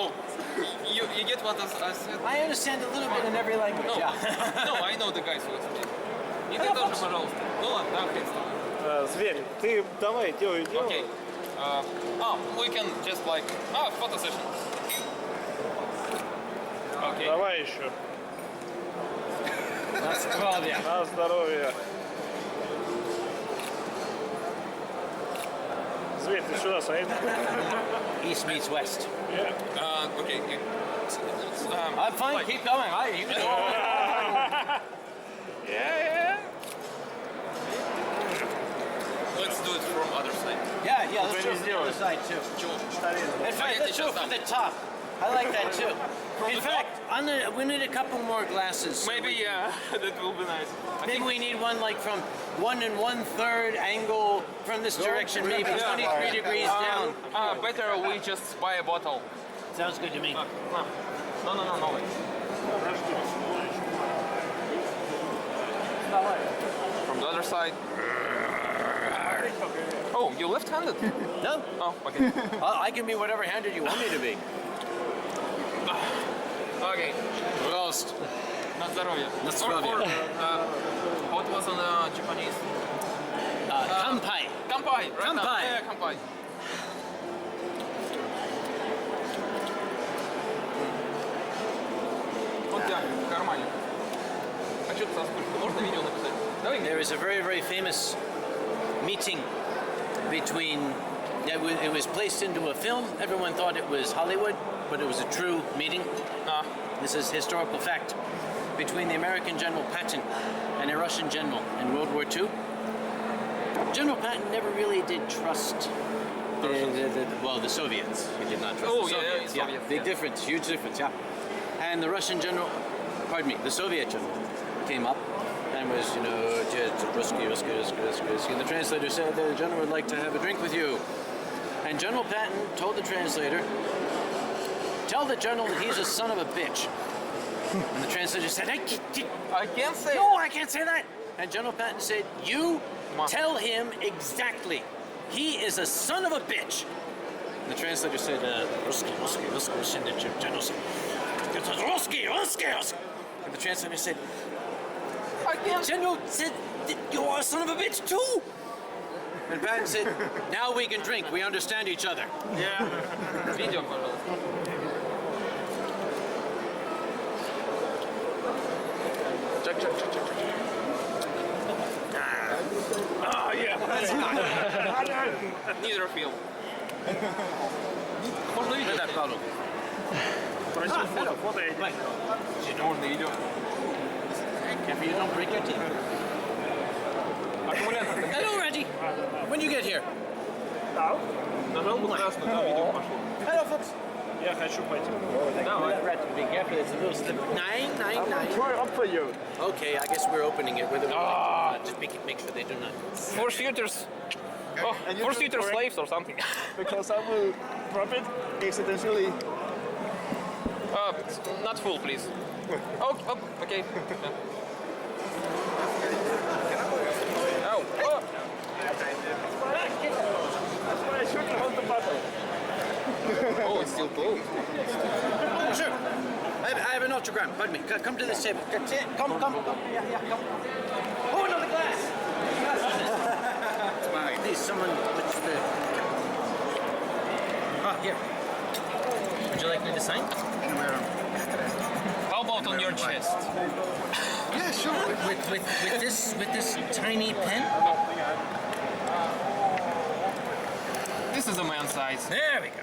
Oh, you get what I said? I understand a little bit in every language. No, Yeah. no, I know the guys who explain. И ты тоже, пожалуйста. Ну ладно, да, окей, Зверь, ты давай, делай. Окей. We can just like... photo session. Окей. Давай еще. На здоровье. На здоровье. Зверь, ты сюда садись. East meets west. Okay. I'm fine. Like, Keep going. You can go. Yeah. let's do it from other side. Yeah. Let's do it from the other side too. Чего? In fact, let's do it from the top. I like that too. In fact, we need a couple more glasses. Maybe, yeah, that will be nice. Maybe we need one like from 1 1/3 angle from this direction, maybe 23 degrees down. Better we just buy a bottle. Sounds good to me. No. Wait. From the other side. Oh, you left-handed? No, Oh, okay. I can be whatever handed you want me to be. Okay. Roast. На здоровье. На здоровье. What was on Japanese? Kampai. Kampai. Right Kampai. now. Yeah, kampai. Вот я в кармане. А что-то со сколько? Можно видео написать? Давай. There is a very, very famous meeting between. It was placed into a film. Everyone thought it was Hollywood, but it was a true meeting. This is historical fact between the American General Patton and a Russian general in World War II. General Patton never really did trust the Soviets. He did not trust Oh, the yeah, Soviets. Soviets, Big yeah. difference, huge difference, yeah. And the Russian general, the Soviet general came up and was, Ruski. And the translator said the general would like to have a drink with you. And General Patton told the translator, tell the general that he's a son of a bitch. And the translator said, I can't say. no, I can't say that. And General Patton said, you tell him exactly. He is a son of a bitch. And the translator said, Ruski. And the translator said, I can't. General said, you are a son of a bitch too. And Patton said, now we can drink. We understand each other. Yeah. Видео, пожалуйста. Check. Yeah. Neither film. Можно видео? Да, Павлу. Просил фото я не. Можно видео. Careful you don't break your teeth. Аккумулятор. Hello, Reggie. When you get here? Нажал бы красную, да, видео пошло. Hello, folks. Я хочу пойти. Давай. Be careful, it's a little slip. 999. Try up for you. Okay, I guess we're opening it. Whether we just make sure they do not. Fursuiters. Oh, And you Fursuiter correct- slaves or something. Because I will drop it accidentally. Not full, please. Oh, okay. Yeah. Oh. That's why I shouldn't hold the bottle. Oh, it's still cold. Sure. I have an autogram. Pardon me. Come to this table. Come. Yeah, come. Oh, another glass. Please, someone. Here. Would you like me to sign? How about on your chest? Yeah, sure. With this tiny pen. This is a man size. There we go.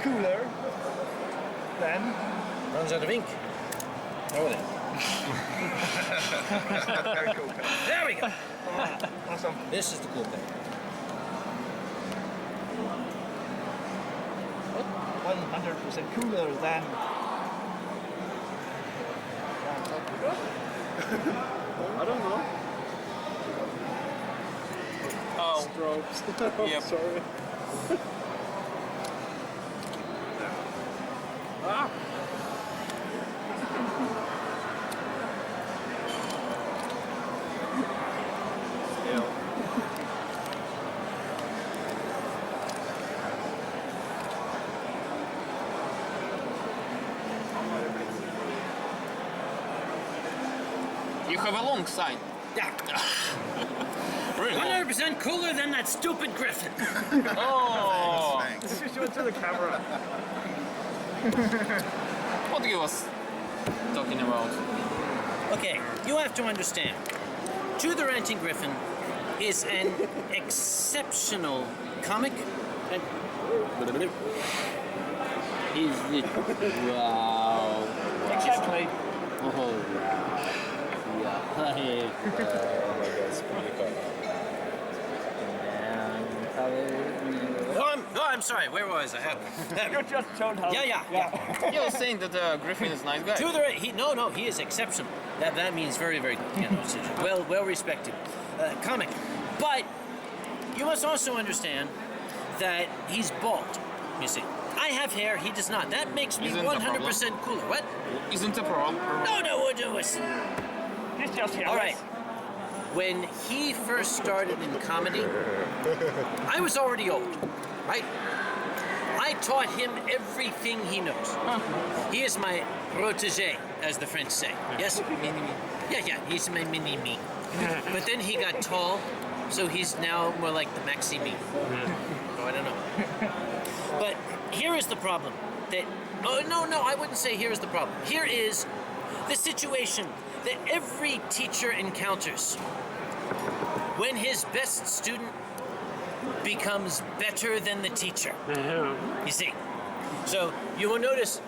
Cooler than. Runs out of ink. Over there. Very cool. There we go. Awesome. This is the cool pen. 100% cooler than. I don't know. Oh. Strobes. Yep. Sorry. You have a long side. Yeah. Really long. 100% cooler than that stupid griffin. Oh. Just show it to the camera. What he was talking about? Okay, you have to understand. To the Ranting Griffin is an exceptional comic. And he's wow. Exactly. Oh, yeah. Oh, I'm sorry. Where was I? You just showed how. Yeah. You were saying that Griffin is a nice guy. To the he is exceptional. That means very good. You know, well respected comic. But you must also understand that he's bald. You see, I have hair. He does not. That makes me Isn't 100% cooler. What? Isn't a problem. No. We'll do it. He's just here. All right. When he first started in comedy, I was already old, right? I taught him everything he knows. He is my protégé, as the French say. Yes? Mini-me. Yeah, he's my mini-me. But then he got tall, so he's now more like the maxi-me. So I don't know. But here is the problem. No, I wouldn't say here is the problem. Here is the situation that every teacher encounters when his best student becomes better than the teacher. You see, so you will notice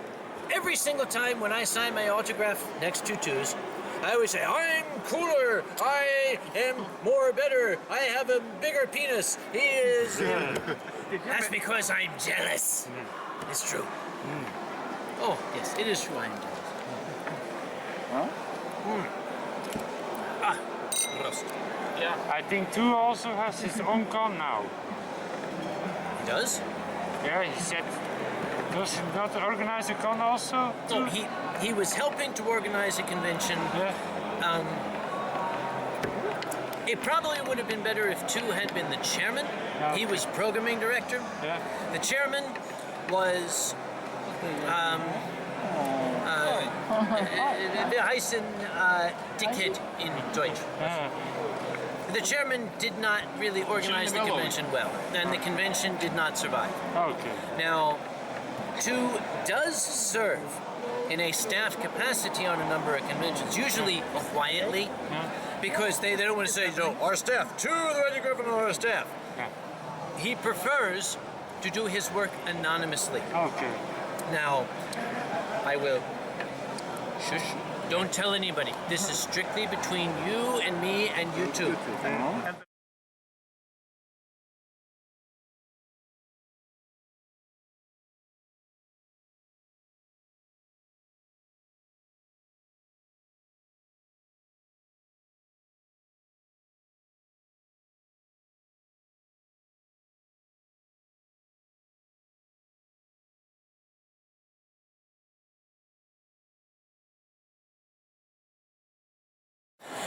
every single time when I sign my autograph next to twos, I always say, I'm cooler, I am more better, I have a bigger penis, he is... That's because I'm jealous. It's true. Oh, yes, it is true, I am jealous. Roast. Yeah. I think two also has his own con now. He does? Yeah, he said, does he not organize a con also? No, he was helping to organize a convention. Yeah. It probably would have been better if two had been the chairman. Yeah. He was programming director. Yeah. The chairman was wir heißen Dickhead in Deutsch. The chairman did not really organize the convention well, and the convention did not survive. Okay. Now, two does serve in a staff capacity on a number of conventions, usually quietly, because they don't want to say, our staff, two of the Ranting Griffin on our staff. Yeah. He prefers to do his work anonymously. Okay. Now, I will... Shush. Don't tell anybody. This is strictly between you and me and you two.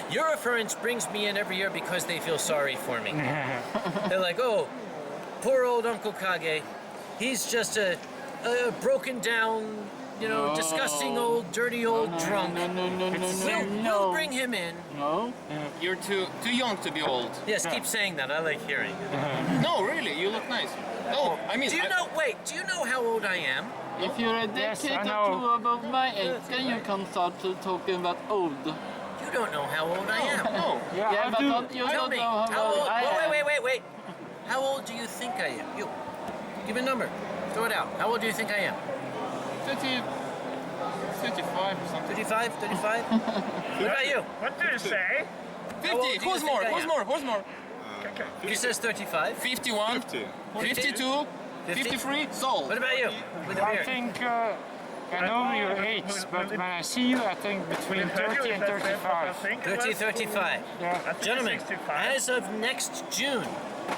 Eurofurence brings me in every year because they feel sorry for me. They're like, oh, poor old Uncle Kage. He's just a broken down, disgusting old, dirty old drunk. We'll bring him in. No? You're too young to be old. Yes, keep saying that. I like hearing it. No, really, you look nice. No, I mean... Do you know how old I am? If you're a decade or two above my age, then you can start to talking about old. You don't know how old I am. No. Yeah, but you Tell don't me, know how old... I am. Wait. How old do you think I am? You. Give me a number. Throw it out. How old do you think I am? 35 or something. 35? 35? What about you? What do you say? 50. old do you Who's think more? I Who's am? more? Who's more? He says 35. 51. 52. 53. Sold. What about you? With the I beard? think I know your age, but when I see you, I think between 30 and 35. 30, 35. Yeah. Gentlemen, as of next June,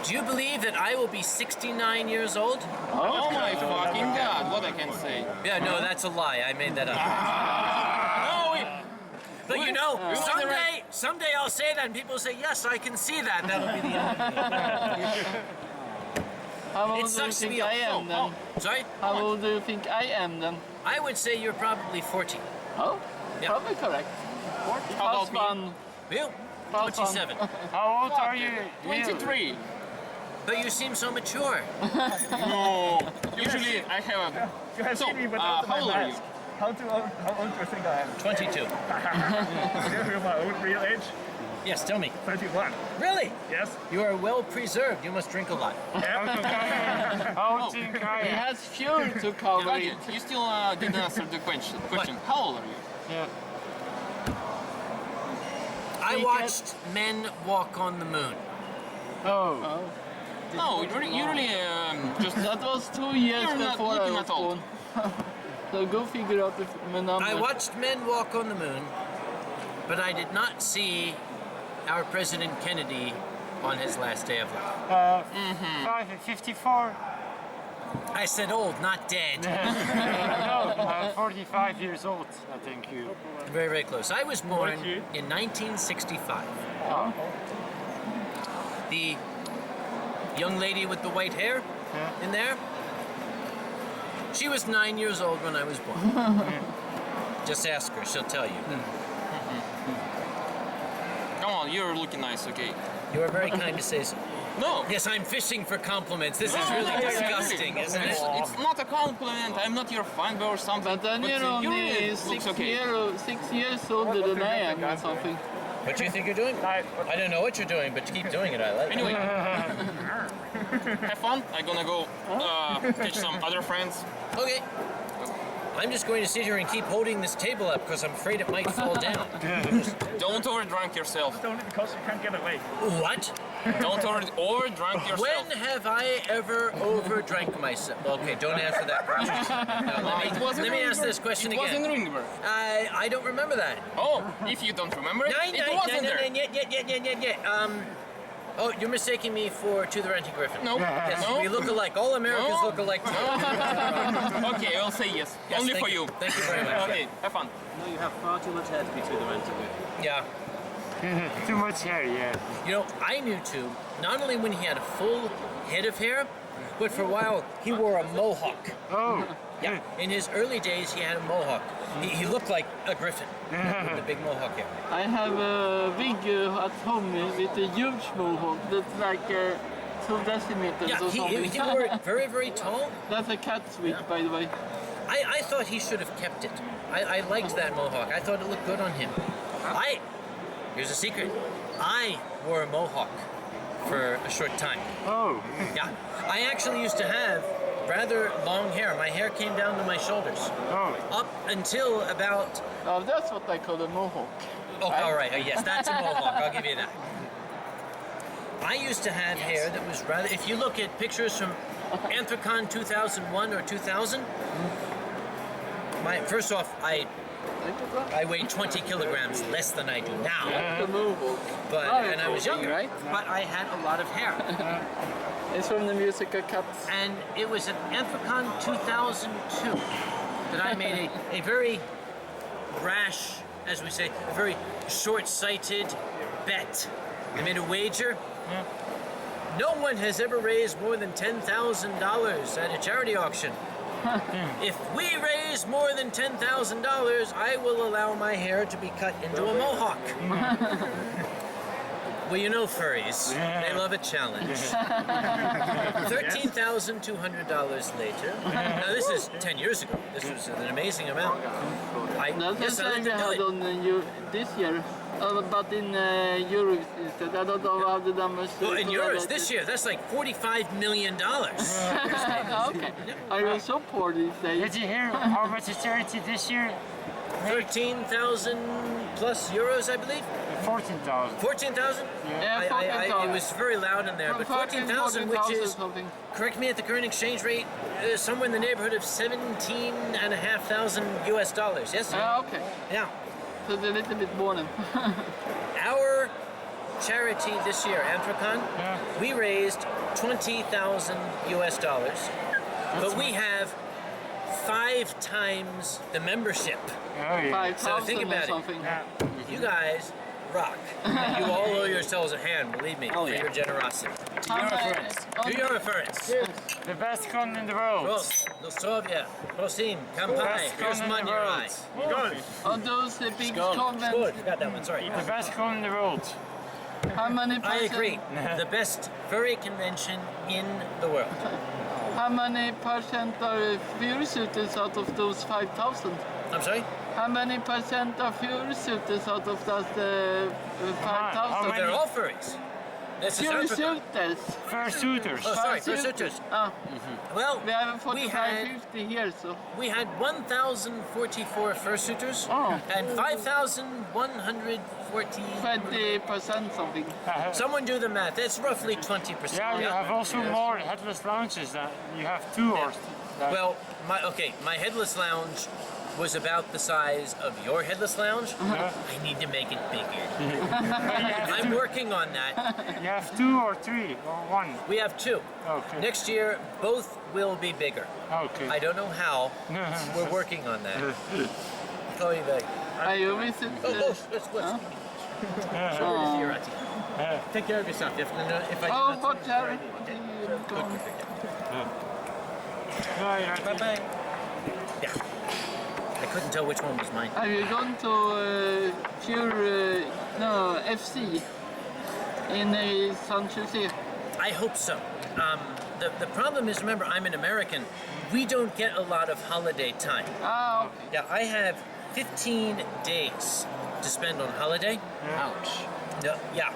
do you believe that I will be 69 years old? Oh my fucking god, what I can say. Yeah, no, that's a lie. I made that up. But someday I'll say that and people will say, yes, I can see that. That'll be the end. How old It do you sucks to think be I am then? Sorry? How old do you think I am then? I would say you're probably 40. Oh, Yeah. probably correct. How about me? Fun. You? Fast one. 27. How old are you? 23. But you seem so mature. No. Usually I have a... You have So, seen me without how my old are you? mask. How old do you think I am? 22. Do you hear my own real age? Yes, tell me. 31. Really? Yes. You are well preserved. You must drink a lot. Uncle Kage. How old He are you? has fuel to cover Okay, it. you still didn't answer the question. How old are you? Yeah. I watched men walk on the moon. Oh. No, you really just... That was 2 years You're not before I looking was at all. born. So go figure out the number. I watched men walk on the moon, but I did not see our President Kennedy on his last day of life. 54. I said old, not dead. No, 45 years old, I think you. Very, very close. I was born in 1965. Oh. The young lady with the white hair in there, she was 9 years old when I was born. Just ask her, she'll tell you. Come on, you're looking nice, okay? You are very kind to say so. No. Yes, I'm fishing for compliments. This is really disgusting, isn't it? It's not a compliment. I'm not your fan or something. But then you're you only really 6 looks okay. years older than I am or something. What do you think you're doing? I don't know what you're doing, but keep doing it. I like it. Anyway, have fun. I'm gonna go catch some other friends. Okay. I'm just going to sit here and keep holding this table up because I'm afraid it might fall down. Don't overdrink yourself. Only because you can't get away. What? Don't overdrink yourself. When have I ever overdrank myself? Okay, don't answer that question. No, let me ask this question It was in again. Ringberg. I don't remember that. Oh, if you don't remember it, it wasn't there. Oh, you're mistaking me for To the Renting Griffin. No. Yes, No. we look alike. All Americans No. look alike too. Okay, I'll say yes. Yes, Only thank for you. Thank you very much. Okay, have fun. No, you have far too much hair to be to the renting with. Yeah. Too much hair, yeah. You know, I knew too, not only when he had a full head of hair, but for a while he wore a mohawk. Oh. Yeah, in his early days he had a mohawk. He looked like a griffin with the big mohawk hair. I have a wig at home with a huge mohawk that's like 2 decimeters Yeah, or something. he wore it very, very tall. That's a cat's wig, by the way. I thought he should have kept it. I liked that mohawk. I thought it looked good on him. Here's a secret. I wore a mohawk for a short time. Oh. Yeah, I actually used to have rather long hair. My hair came down to my shoulders. Oh. Up until about... Oh, that's what I call a mohawk. Oh, all right. Oh, yes, that's a mohawk. I'll give you that. I used to have hair that was rather... If you look at pictures from Anthrocon 2001 or 2000, first off, I weighed 20 kilograms less than I do now. The mohawk. And I was younger, right? but I had a lot of hair. It's from the musical Cats. And it was at Anthrocon 2002 that I made a very rash, as we say, a very short-sighted bet. I made a wager. No one has ever raised more than $10,000 at a charity auction. If we raise more than $10,000, I will allow my hair to be cut into a mohawk. Well, you know furries. They love a challenge. $13,200 later. Now, this is 10 years ago. This was an amazing amount. That's I the like same to we do had it. on this year. But in euros instead. I don't know how the numbers... Well, in euros, this year, that's like $45 million. Okay. I was so poor these days. Did you hear how much is charity this year? 13,000 plus euros, I believe. 14,000. 14,000? Yeah, It 14,000. was very loud in there, but 14,000, which is, something. correct me at the current exchange rate, somewhere in the neighborhood of $17,500 US dollars. Yes? Okay. Yeah. So it's a little bit more than. Our charity this year, Anthrocon, we raised 20,000 US dollars, but we have 5 times the membership. Oh, yeah. 5,000 So think or about it. something. You guys rock. You all owe yourselves a hand, believe me, for your generosity. How many- To Eurofurence. Cheers. The best con in the world. Prost, Nostrovia, Prosim, Kampai, Best here's con in money the your world. eye. Are those the big Skål, convents? forgot that one, sorry. The best con in the world. How many I percent? agree. The best furry convention in the world. How many percent are Fursuiters out of those 5,000? I'm sorry? How many percent are Fursuiters out of those how 5,000? many? They're all furries. This is Africa. Fursuiters. Fursuiters. Oh, sorry, Fursuiters. Ah, Well, we have we had 45-50 here, so. we had 1,044 fursuiters Oh. and 5,140. 20% something. Someone do the math. That's roughly 20%. Yeah, you have also more headless lounges than you have two or. Well, my headless lounge was about the size of your headless lounge. Yeah. I need to make it bigger. But you have I'm working on that. You have two or three or one. We have 2. Okay. Next year, both will be bigger. Okay. I don't know how. We're working on that. Call you back. Are you visit? Let's. Huh? Sorry to see you, Ratty. Take care of yourself. If I do Oh, not but see Harry. you, bye-bye. Yeah. I couldn't tell which one was mine. Have you gone to FC in San Jose? I hope so. The problem is, remember, I'm an American. We don't get a lot of holiday time. Ah, okay. Yeah, I have 15 days to spend on holiday. Ouch. No, yeah,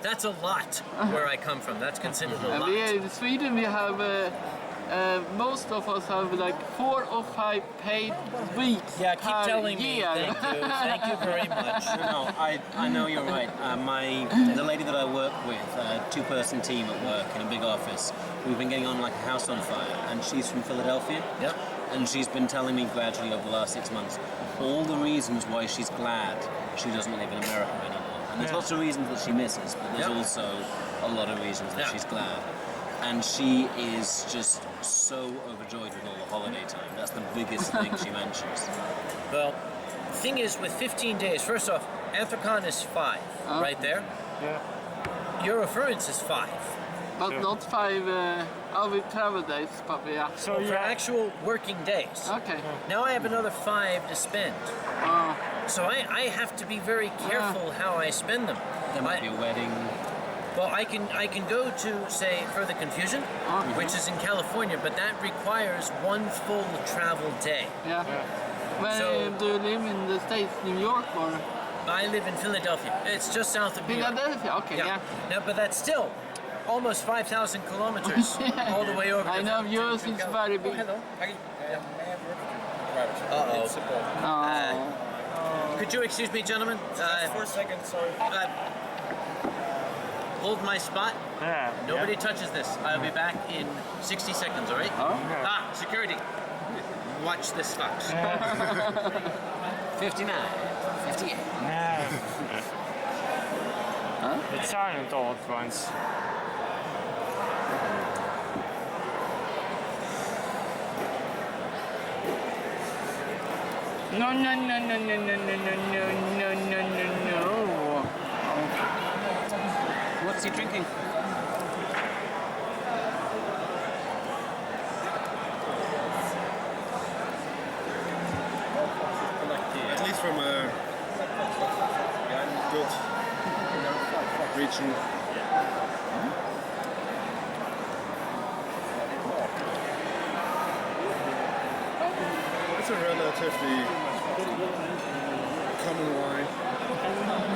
that's a lot where I come from. That's considered a And lot. in Sweden we have, most of us have like 4 or 5 paid weeks Yeah, keep per telling me. year. Thank you. Thank you very much. No, I know you're right. The lady that I work with, a 2-person team at work in a big office, we've been getting on like a house on fire, and she's from Philadelphia. Yep. And she's been telling me gradually over the last 6 months all the reasons why she's glad she doesn't live in America anymore. And there's lots of reasons that she misses, but there's Yep. also a lot of reasons that Yeah. she's glad. And she is just so overjoyed with all the holiday time. That's the biggest thing she mentions. Well, the thing is, with 15 days, first off, Anthrocon is 5, right there. Yeah. Eurofurence is 5. But not 5 with travel days, but yeah. So For you have, actual working days. Okay. Now I have another 5 to spend. Oh, So I have to be very careful how I spend them. There might be a wedding. Well, I can go to, say, Further Confusion, which is in California, but that requires 1 full travel day. yeah. Where So- do you live in the States? New York or I live in Philadelphia. It's just south of New York. Philadelphia? Okay, yeah. No, but that's still almost 5,000 kilometers all the way over. I to- know yours is very big. Hello. Uh-oh. Oh. Could you excuse me, gentlemen? 4 seconds, sorry. Hold my spot. yeah. Nobody touches this. I'll be back in 60 seconds, all right? Yeah. Ah, security. Watch this, Fox. 59, 58. Yeah. It's silent all at once. No, no, no, no, no, no, no, no, no, no, no, no. What's he drinking? At least from a good region. It's a relatively common wine.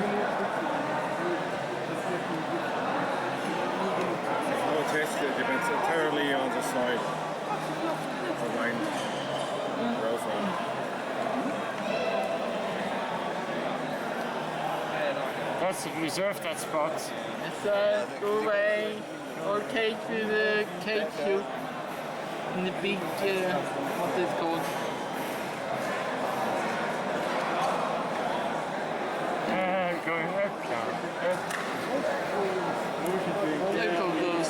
How it tastes, it depends entirely on the side of the wine profile. Let's reserve that spot. It's go away or cake with the cake soup in the big, what is it called? Going up now. They call those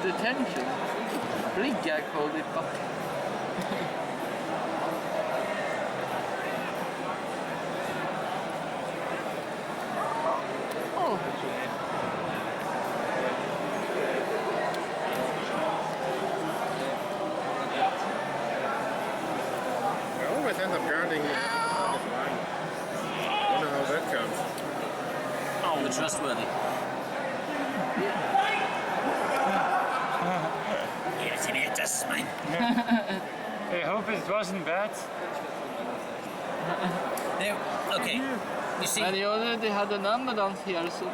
detention. Brigga called it, but oh. We're trustworthy. That's mine. I hope it wasn't bad. There, okay. You see, Men jag already had an ambulance here, so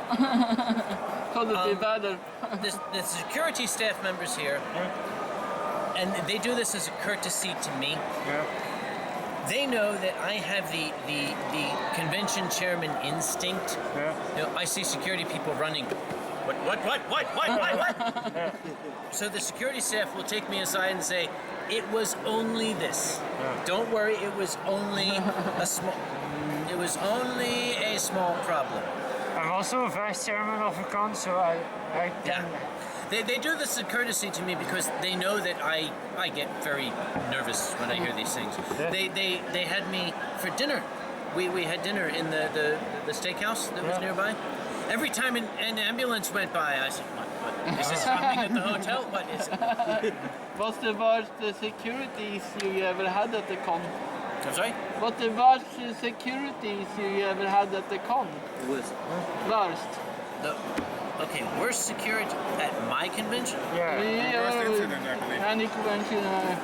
could it be better? the security staff members here, and they do this as a courtesy to me. Yeah. They know that I have the convention chairman instinct. Yeah. You know, I see security people running. What? So the security staff will take me aside and say, "It was only this. Don't worry, it was only a small. It was only a small problem." I'm also a vice chairman of a con, so I Yeah. They do this as a courtesy to me because they know that I get very nervous when I hear these things. Yeah. They had me for dinner. We had dinner in the steakhouse that was Yeah. nearby. Every time an ambulance went by, I said, what? Is this happening at the hotel? What is it? What's the worst security issue you ever had at the con? I'm sorry? What the worst security issue you ever had at the con? Was Worst. Okay, worst security at my convention? Yeah. Worst incident, I believe. Any convention.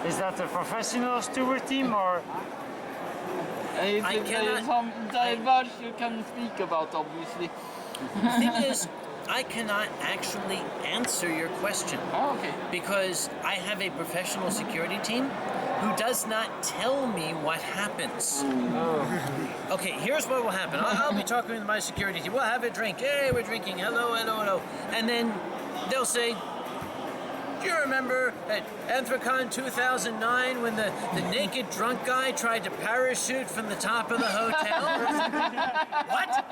Is that a professional steward team or? I cannot- Some diverse you can speak about, obviously. The thing is, I cannot actually answer your question. Oh, okay. Because I have a professional security team who does not tell me what happens. Okay, here's what will happen. I'll be talking with my security team. We'll have a drink. Hey, we're drinking. Hello, hello, hello. And then they'll say, do you remember at Anthrocon 2009 when the naked drunk guy tried to parachute from the top of the hotel? What?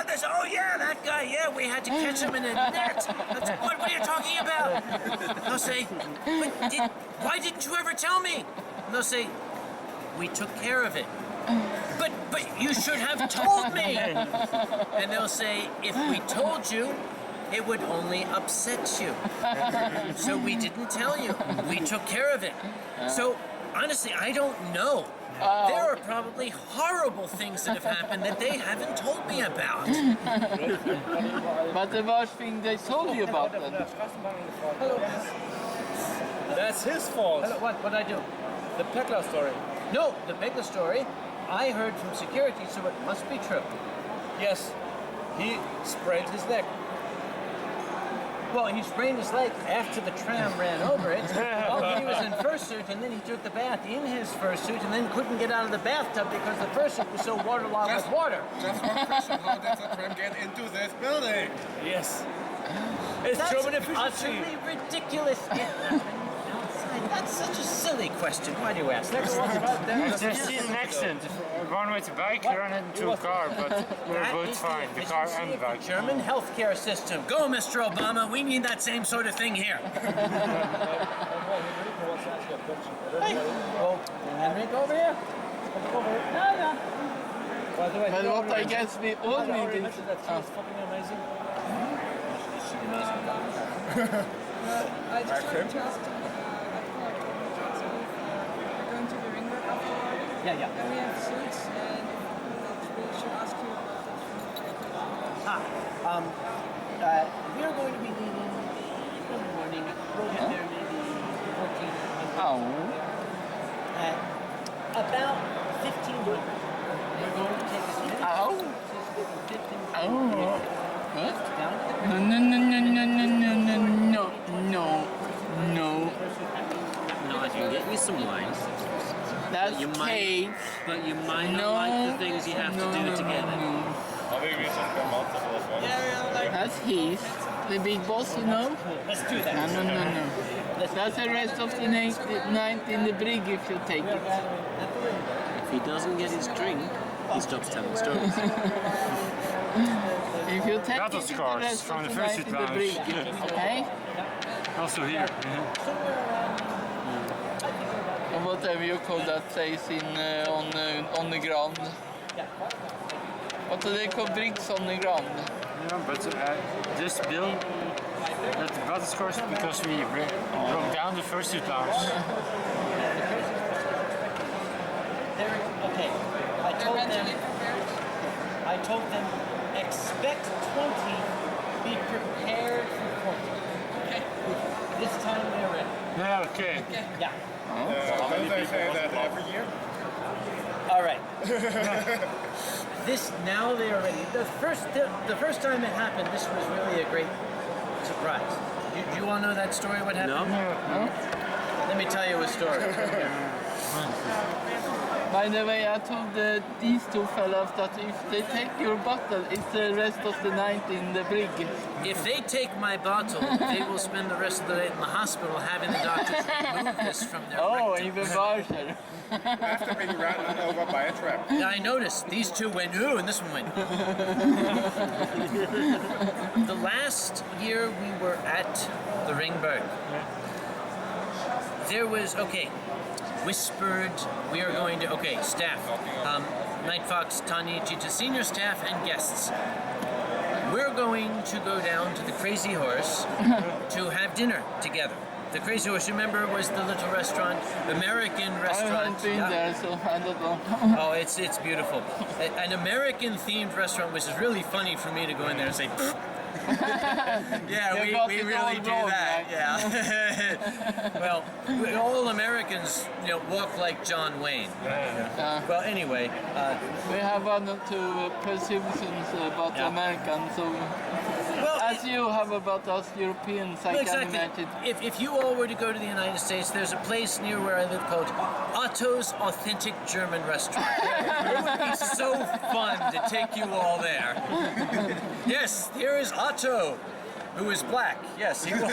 There's, oh yeah, that guy, yeah, we had to catch him in a net. What are you talking about? They'll say, why didn't you ever tell me? And they'll say, we took care of it. But you should have told me. And they'll say, if we told you, it would only upset you. So we didn't tell you. We took care of it. So honestly, I don't know. There are probably horrible things that have happened that they haven't told me about. But the worst thing they told you about then? That's his fault. What I do? The Pekla story. No, the bigger story, I heard from security, so it must be true. Yes, he sprained his neck. Well, he sprained his leg after the tram ran over it. Oh, he was in fursuit, and then he took the bath in his fursuit, and then couldn't get out of the bathtub because the fursuit was so waterlogged with water. Just one question, how did the tram get into this building? Yes. It's That's German efficiency. utterly ridiculous. It happened outside. That's such a silly question. Why do you ask? Next one. I've just seen an accident. One with a bike ran into a car, but we were both fine, the car and the bike. German healthcare system. Go, Mr. Obama. We need that same sort of thing here. Hey, well, Henry, go over here. No. But what I guess we all need is... That's fucking amazing. I just wanted to ask so we're going to the ring work afterward. Yeah. Then we have suits and we should ask you about that. We are going to be leaving in the morning. We'll get there maybe 14. Oh. At about 15 minutes. We're going to take a minute. Oh. 15 Oh. What? down to the No. no, I can get you some wine, That's You might- cake. but you might No. not like the things you have to do together. I think we should come multiple of them. That's his. The big boss, you know? Let's do that. No. That's the rest of the night in the brig if you take it. If he doesn't get his drink, he stops telling stories. If you take Battle it, it's the scars rest from of the the night Fursuit in the lounge. brig. Okay? Also here. Or whatever you call that place in on the ground. What do they call brigs on the ground? Yeah, but this bill, that the battle scars because we broke down the Fursuit lounge. Okay. I told them expect 20, be prepared for 40. Okay. This time they're ready. Yeah, okay. Yeah. Don't they say that every year? All right. Now they are ready. The first time it happened, this was really a great surprise. Do you want to know that story? What happened? No? Let me tell you a story. By the way, I told these two fellas that if they take your bottle, it's the rest of the night in the brig. If they take my bottle, they will spend the rest of the night in the hospital having the doctors remove this from their Oh, rectum. even harsher. After being ran over by a trap. Yeah, I noticed these two went ooh and this one went. The last year we were at the Ringberg, there was whispered we are going to staff, Night Fox, Tanya, Gita, senior staff and guests. We're going to go down to the Crazy Horse to have dinner together. The Crazy Horse, remember, was the little restaurant, American I restaurant. haven't been there, so I don't know. Oh, it's beautiful. An American-themed restaurant, which is really funny for me to go in there and say, yeah, You got we it really all do wrong, that. right? Yeah. Well, all Americans, walk like John Wayne. Well, anyway, We have one or two presumptions about Yeah. Americans, so well, as you have about us Europeans, I well, can exactly. imagine. If you all were to go to the United States, there's a place near where I live called Otto's Authentic German Restaurant. It would be so fun to take you all there. Yes, here is Otto, who is black. Yes, he was.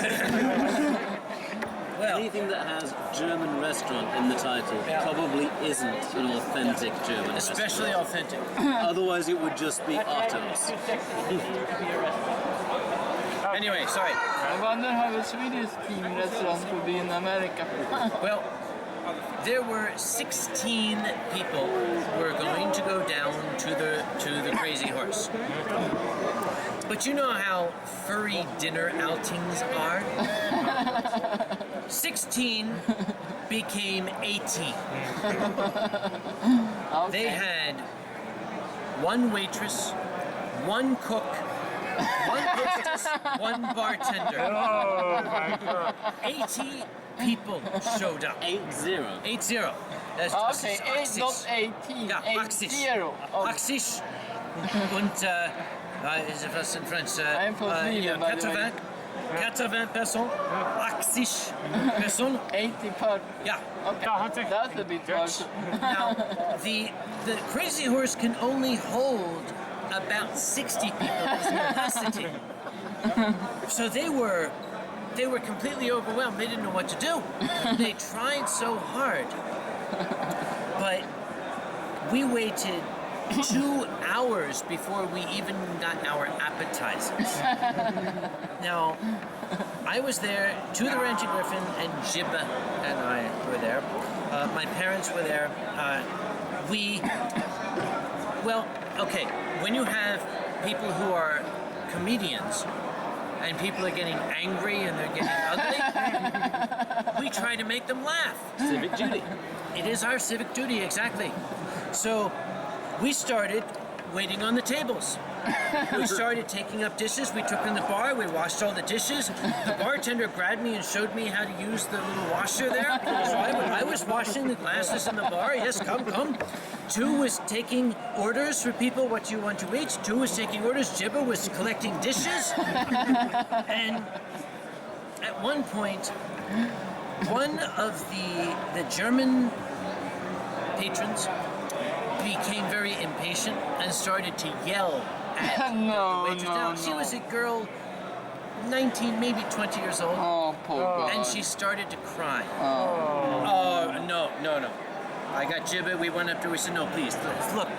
Well, Anything that has German restaurant in the title Yeah. probably isn't an authentic German especially authentic. restaurant. Otherwise it would just be Otto's. Anyway, sorry. I wonder how a Swedish team restaurant would be in America. Well, there were 16 people who were going to go down to the Crazy Horse. But you know how furry dinner outings are? 16 became 18. They had one waitress, one cook, one hostess, one bartender. Oh my god. 80 people showed up. 8-0. 8-0. That's Okay, 8, not 18. Ja, 8-0. Oh, 80 und ist was in French? I'm from Sweden, by the way. 80 personnes. 80 personnes. 80 per. Yeah. Okay, that's a bit harsh. Now, the Crazy Horse can only hold about 60 people as capacity. So they were completely overwhelmed. They didn't know what to do. They tried so hard, but we waited 2 hours before we even got our appetizers. Now, I was there, to the Ranching Griffin and Jibba and I were there. My parents were there. When you have people who are comedians and people are getting angry and they're getting ugly, we try to make them laugh. Civic duty. It is our civic duty, exactly. So we started waiting on the tables. We started taking up dishes. We took in the bar. We washed all the dishes. The bartender grabbed me and showed me how to use the little washer there. So I was washing the glasses in the bar. Yes, come. 2 was taking orders for people, what do you want to eat. 2 was taking orders. Jibba was collecting dishes. And at one point, one of the German patrons became very impatient and started to yell at No, the waitress. no, Now, she no. was a girl, 19, maybe 20 years old, Oh, poor guy. and she started to cry. Oh. Oh, no. I got Jibba, we went up to her, we said, no, please, look.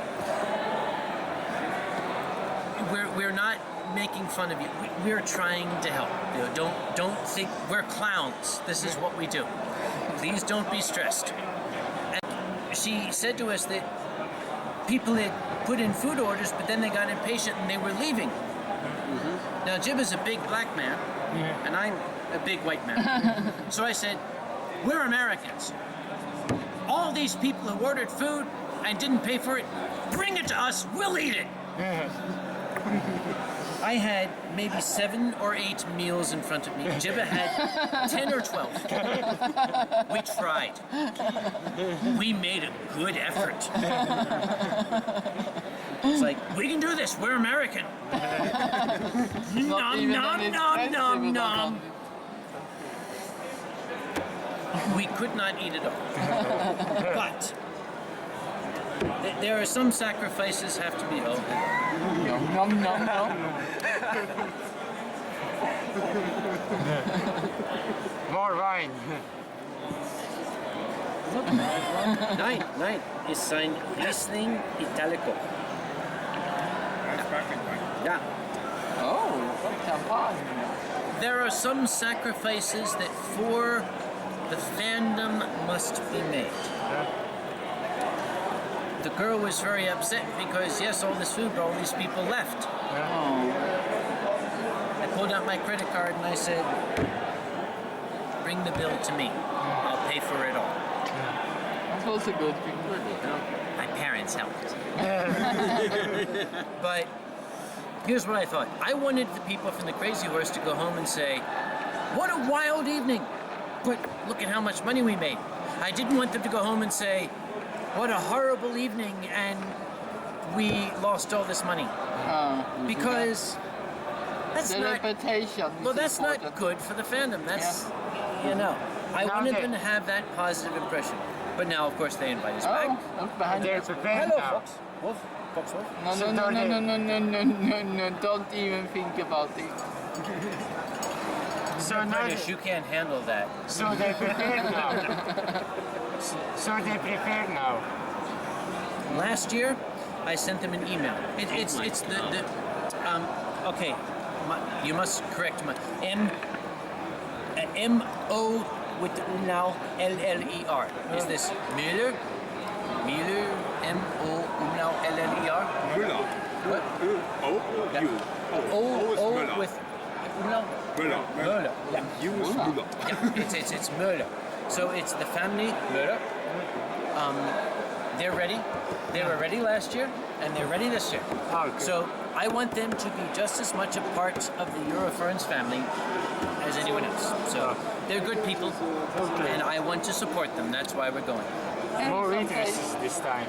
We're not making fun of you. We're trying to help. You know, don't think we're clowns. This is what we do. Please don't be stressed. And she said to us that people had put in food orders, but then they got impatient and they were leaving. Now, Jibba's a big black man, and I'm a big white man. So I said, we're Americans. All these people who ordered food and didn't pay for it, bring it to us, we'll eat it. I had maybe 7 or 8 meals in front of me. Jibba had 10 or 12. We tried. We made a good effort. It's like, we can do this, we're American. Nom, nom, nom, nom, nom. We could not eat it all. But there are some sacrifices have to be held. Nom nom nom nom. More wine. Nine is signed Riesling Italico. Yeah. Oh, champagne. There are some sacrifices that for the fandom must be made. The girl was very upset because yes, all this food, but all these people left. I pulled out my credit card and I said, bring the bill to me. I'll pay for it all. That was a good thing. My parents helped. But here's what I thought. I wanted the people from the Crazy Horse to go home and say, what a wild evening, but look at how much money we made. I didn't want them to go home and say, what a horrible evening and we lost all this money. Because that's The not, reputation. well, is that's important. not good for the fandom. That's, you know, I wanted them to have that positive impression. But now, of course, they invite us back. Oh, look behind They're you. prepared Hello, now. Fox. Wolf. Fox Wolf. No, no, no, no, no, no, no, no, no, don't even think about it. So now British, you can't handle that. so they're prepared now. So they're prepared now. Last year, I sent them an email. It's the okay. You must correct my M-O with the umlaut L-L-E-R. Is this Müller? Müller, M-O umlaut L-L-E-R? Müller. What? O-U. O with umlaut? Müller. Müller. Yeah. U is Müller. Yeah, it's Müller. So it's the family Müller. They're ready. They were ready last year, and they're ready this year. Okay. So I want them to be just as much a part of the Eurofurence family as anyone else. So they're good people, and I want to support them. That's why we're going. More interests this time.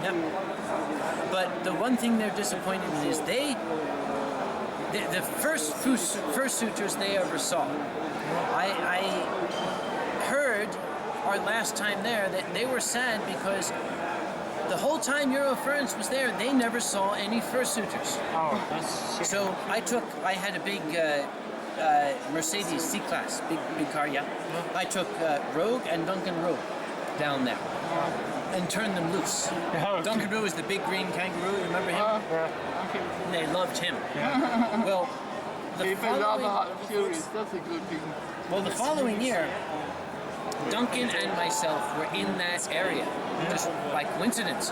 Yep. But the one thing they're disappointed in is the first Fursuiters they ever saw. I heard our last time there that they were sad because the whole time Eurofurence was there, they never saw any Fursuiters. Oh, that's shit. So I had a big Mercedes C-Class, big car, yeah. I took Rogue and Duncan Rogue down there and turned them loose. Duncan Rogue is the big green kangaroo, you remember him? And they loved him. Well, the People love following, Furries, that's a good thing. well, the following year, Duncan and myself were in that area, just by coincidence.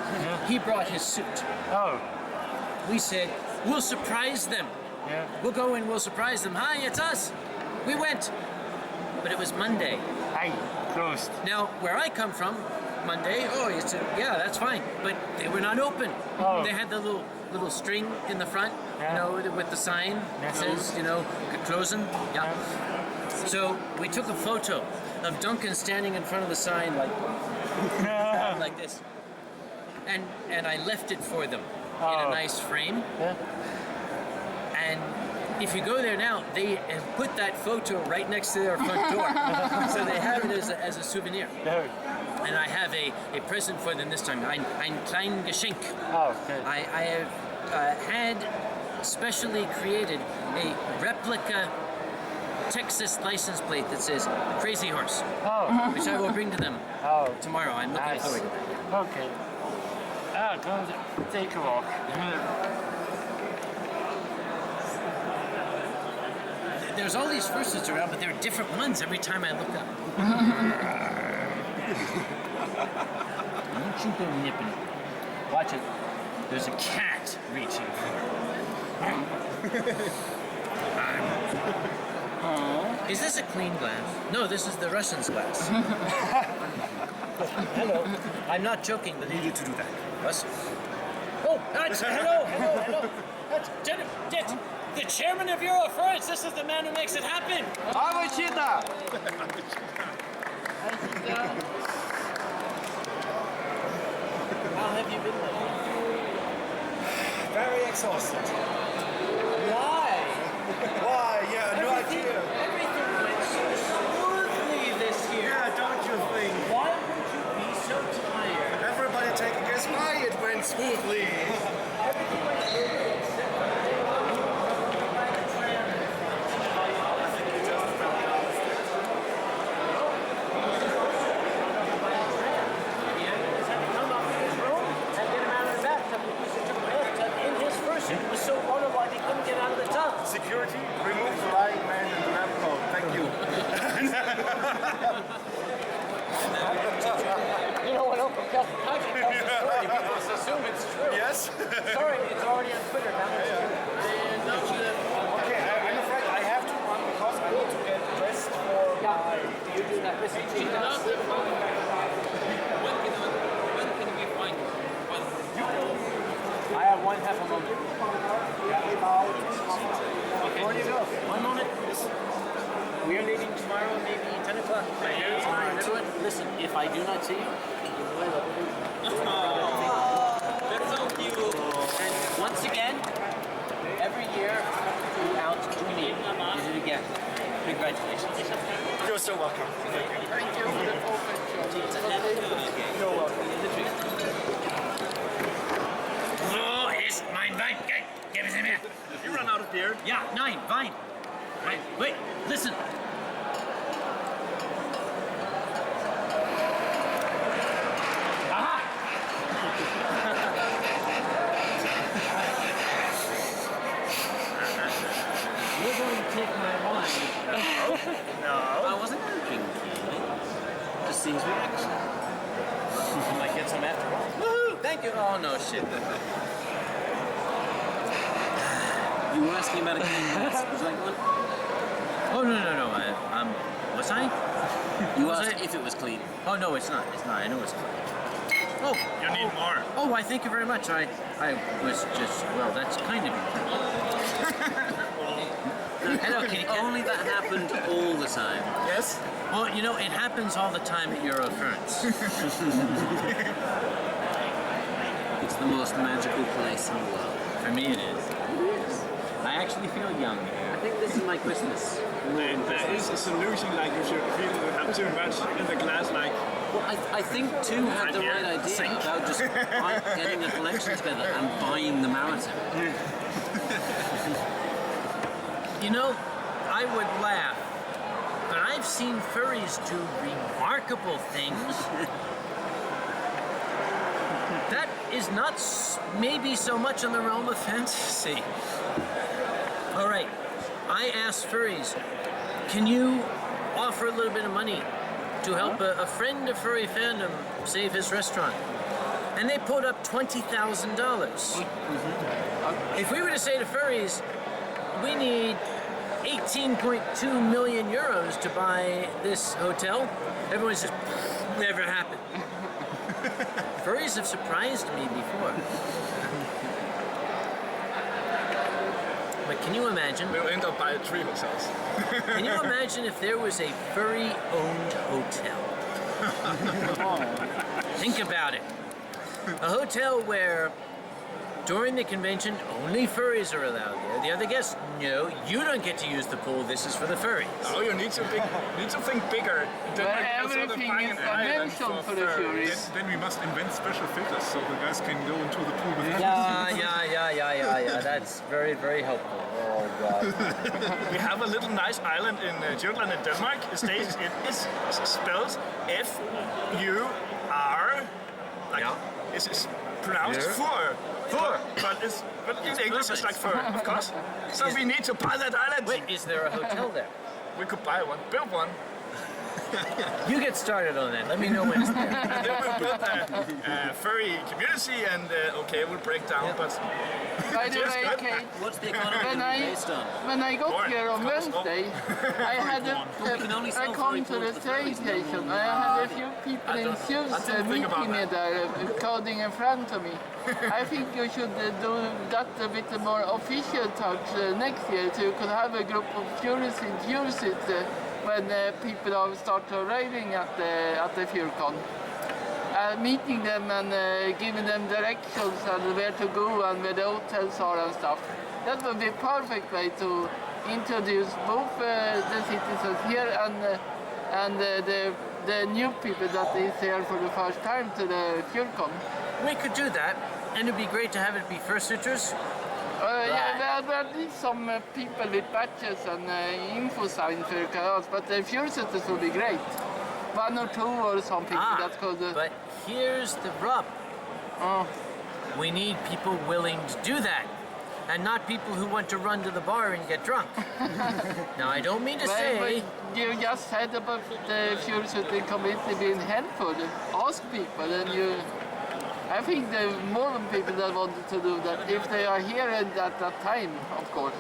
He brought his suit. Oh, We said, we'll surprise them. yeah. We'll go and we'll surprise them. Hi, it's us. We went. But it was Monday. Aye, closed. Now, where I come from, Monday, yeah, that's fine. But they were not open. Oh. They had the little string in the front, Yeah. with the sign that Yeah. says, closing. Yeah. So we took a photo of Duncan standing in front of the sign like this. And I left it for them in a nice frame. Yeah. And if you go there now, they have put that photo right next to their front door. So they have it as a souvenir. No. And I have a present for them this time. Ein klein Geschenk. Oh, okay. I have had specially created a replica Texas license plate that says Crazy Horse, Oh, which I will bring to them oh, tomorrow. I'm looking nice. forward to that. Okay. Go take a walk. There's all these Fursuits around, but there are different ones every time I look up. Don't you go nipping it. Watch it. There's a cat reaching for it. Is this a clean glass? No, this is the Russian's glass. Hello. I'm not joking, but they need you to do that. Russ? Oh, Hello. That's the chairman of Eurofurence. This is the man who makes it happen. How How have you been lately? Very exhausted. Why? Why? Yeah, no idea. Everything went so smoothly this year. Yeah, don't you think? Why would you be so tired? Everybody take a guess why it went smoothly. Everything went smoothly except for the day when you were by the tram. I think you just fell down the stairs. Come up to his room and get him out of the bathtub because he took a bathtub in his fursuit. It was so waterlogged he couldn't get out of the tub. Security, remove the lying man in the lab coat. Thank you. You know what Uncle Kage tells the story, people just assume it's true. Yes? Sorry, it's already on Twitter now. Okay, I'm afraid I have to run because I need to get dressed for my... You do that. Listen, When can we find you? I have 1/2 a moment. Before you go, 1 moment. We are leaving tomorrow, maybe 10 o'clock. Everyone, listen, if I do not see you, That's so cute. and once again, every year throughout to me, you do it again. Congratulations. You're so welcome. Thank you for the perfect show. You're welcome. So ist mein Wein. Gib es mir. You run out of beer. Ja, nein, Wein. Wait, listen. Aha! You're going to take my wine. No. I wasn't drinking. Just seems reaction. Might get some after all. Woohoo! Thank you. Oh no, shit. You were asking about a clean glass. Would you like one? Oh no. Was I? You Was asked I? if it was clean. Oh no, it's not. It's not. I know it's clean. Oh, You need more. oh, why? Thank you very much. I was just that's kind of you. Hello, kitty cat. Only that happened all the time. Yes? Well, you know, it happens all the time at Eurofurence. It's the most magical place in the world. For me, it is. I actually feel young I here. think this is my Christmas. There is a solution, like if you feel you have too much in the glass, like Well, I think two had the right idea about just getting a collection together and buying the Maritim. You know, I would laugh, but I've seen furries do remarkable things. That is not maybe so much in the realm of fantasy. All right, I asked furries, can you offer a little bit of money to help a friend of furry fandom save his restaurant? And they put up $20,000. If we were to say to furries, we need 18.2 million euros to buy this hotel, everyone says, never happened. Furries have surprised me before. But can you imagine? we'll end up by 3 hotels. Can you imagine if there was a furry-owned hotel? Think about it. A hotel where during the convention only furries are allowed there. The other guests, no, you don't get to use the pool. This is for the furries. Oh, you need to think bigger. Where everything is dimension for the Furries. Then we must invent special filters so the guys can go into the pool with Yeah. That's very, very helpful. Oh God. We have a little nice island in Jutland in Denmark. It is spelled F-U-R. Like, it's pronounced Fur. But in English it's like fur, of course. So we need to buy that island. Wait, is there a hotel there? We could buy one, build one. You get started on that. Let me know when it's there. And then we built a furry community, and okay, it will break down, but By the Just way, good. Kate, What's the economy based on? when I got Born, here on of course, Wednesday, I had can only I sell come furry to the clothes to train furries, no more station. than I had a few people in suits didn't think about meeting me there, coding in front of me. I think you should do that a bit more official touch next year, so you could have a group of Furries in Fursuiters when people are start arriving at the FurCon. Meeting them and giving them directions and where to go and where the hotels are and stuff. That would be a perfect way to introduce both the citizens here and the new people that is here for the first time to the FurCon. We could do that, and it'd be great to have it be Fursuiters. Yeah, there need some people with badges and info signs for cars, but the Fursuiters would be great. One or two or something that could. But here's the rub. We need people willing to do that, and not people who want to run to the bar and get drunk. Now, I don't mean to say... You just said about the Fursuiter community being helpful. Ask people, and you. I think there are more people that wanted to do that if they are here at that time, of course.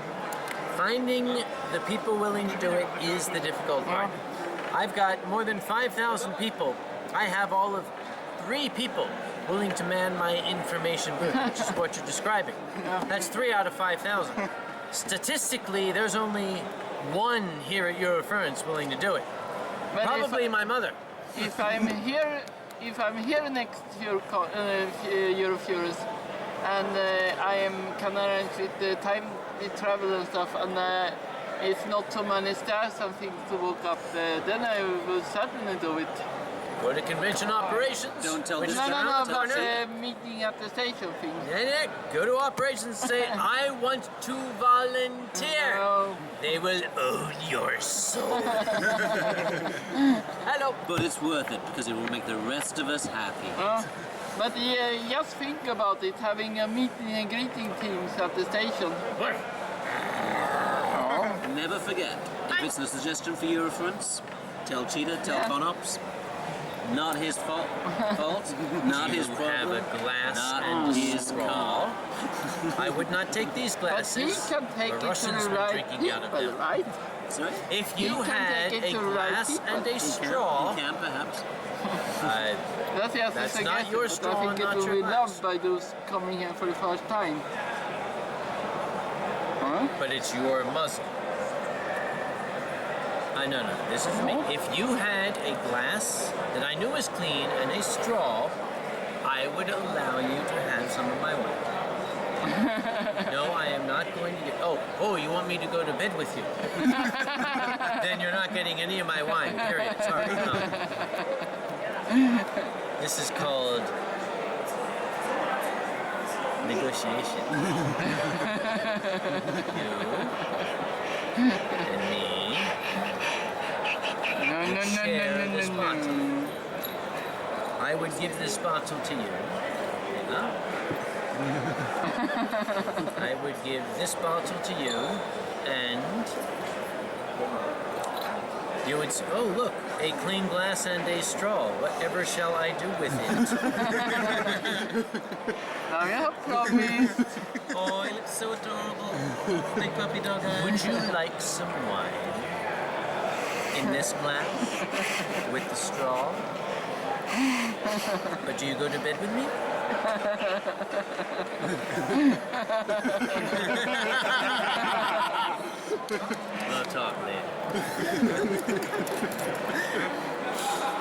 Finding the people willing to do it is the difficult part. I've got more than 5,000 people. I have all of 3 people willing to man my information booth, which is what you're describing. That's 3 out of 5,000. Statistically, there's only 1 here at Eurofurence willing to do it. But Probably my mother. If I'm here next Eurofurence and I am can arrange with the time with travel and stuff, and it's not too many stairs and things to walk up, then I will certainly do it. Go to convention operations. Don't tell which this is No, around the but corner. meeting at the station thing. Go to operations and say, I want to volunteer. No. They will own your soul. Hello. But it's worth it because it will make the rest of us happy. But just think about it, having a meeting and greeting teams at the station. Never forget, if it's a suggestion for Eurofurence, tell Cheetah, tell Conops. Not his fault. Not his You problem. have a glass Not and his straw. call. I would not take these But he glasses. can take The it to Russians the were right drinking out of people, them. right? Sorry? If He you can had take it a to the right glass people. and a He straw, can perhaps. That's just That's a not suggestion, your but straw, I think it not will your be glass. loved by those coming here for the first time. but it's your muzzle. No, this is me. If you had a glass that I knew was clean and a straw, I would allow you to have some of my wine. No, I am not going to get... Oh, you want me to go to bed with you? Then you're not getting any of my wine, period. Sorry. No. This is called negotiation. You and me share this bottle. I would give this bottle to you. I would give this bottle to you, and you would say, oh look, a clean glass and a straw. Whatever shall I do with it? Now you have promised. Oh, he looks so adorable. Big puppy dog eyes. Would you like some wine in this glass with the straw? But do you go to bed with me? We'll talk later.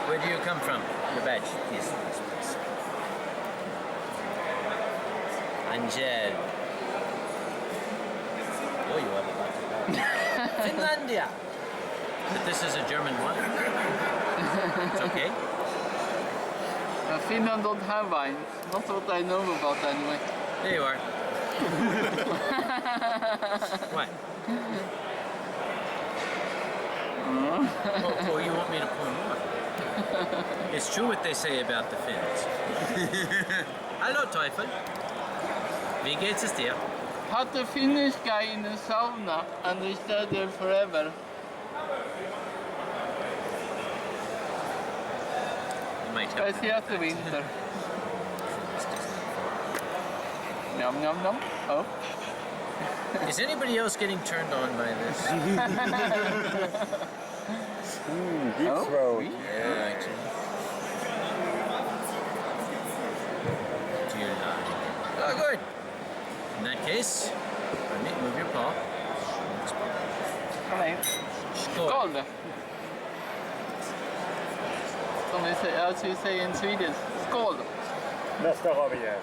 Where do you come from? Your badge, please. Angel. Oh, you have a lot of Finlandia. But this is a German wine. It's okay. Finland don't have wine. Not what I know about anyway. There you are. What? Oh, you want me to pour more? It's true what they say about the Finns. Hallo Teufel. Wie geht's es dir? Had a Finnish guy in a sauna and he stayed there forever. might help. Speciellt i vinter. Nom nom nom. Oh. Is anybody else getting turned on by this? Deep throat. Yeah, I do. Dear Lord. Oh, good. In that case, move your paw. Nej. Skål. Som vi säger, alltså vi säger in Swedish. Skål. Nästa har vi här.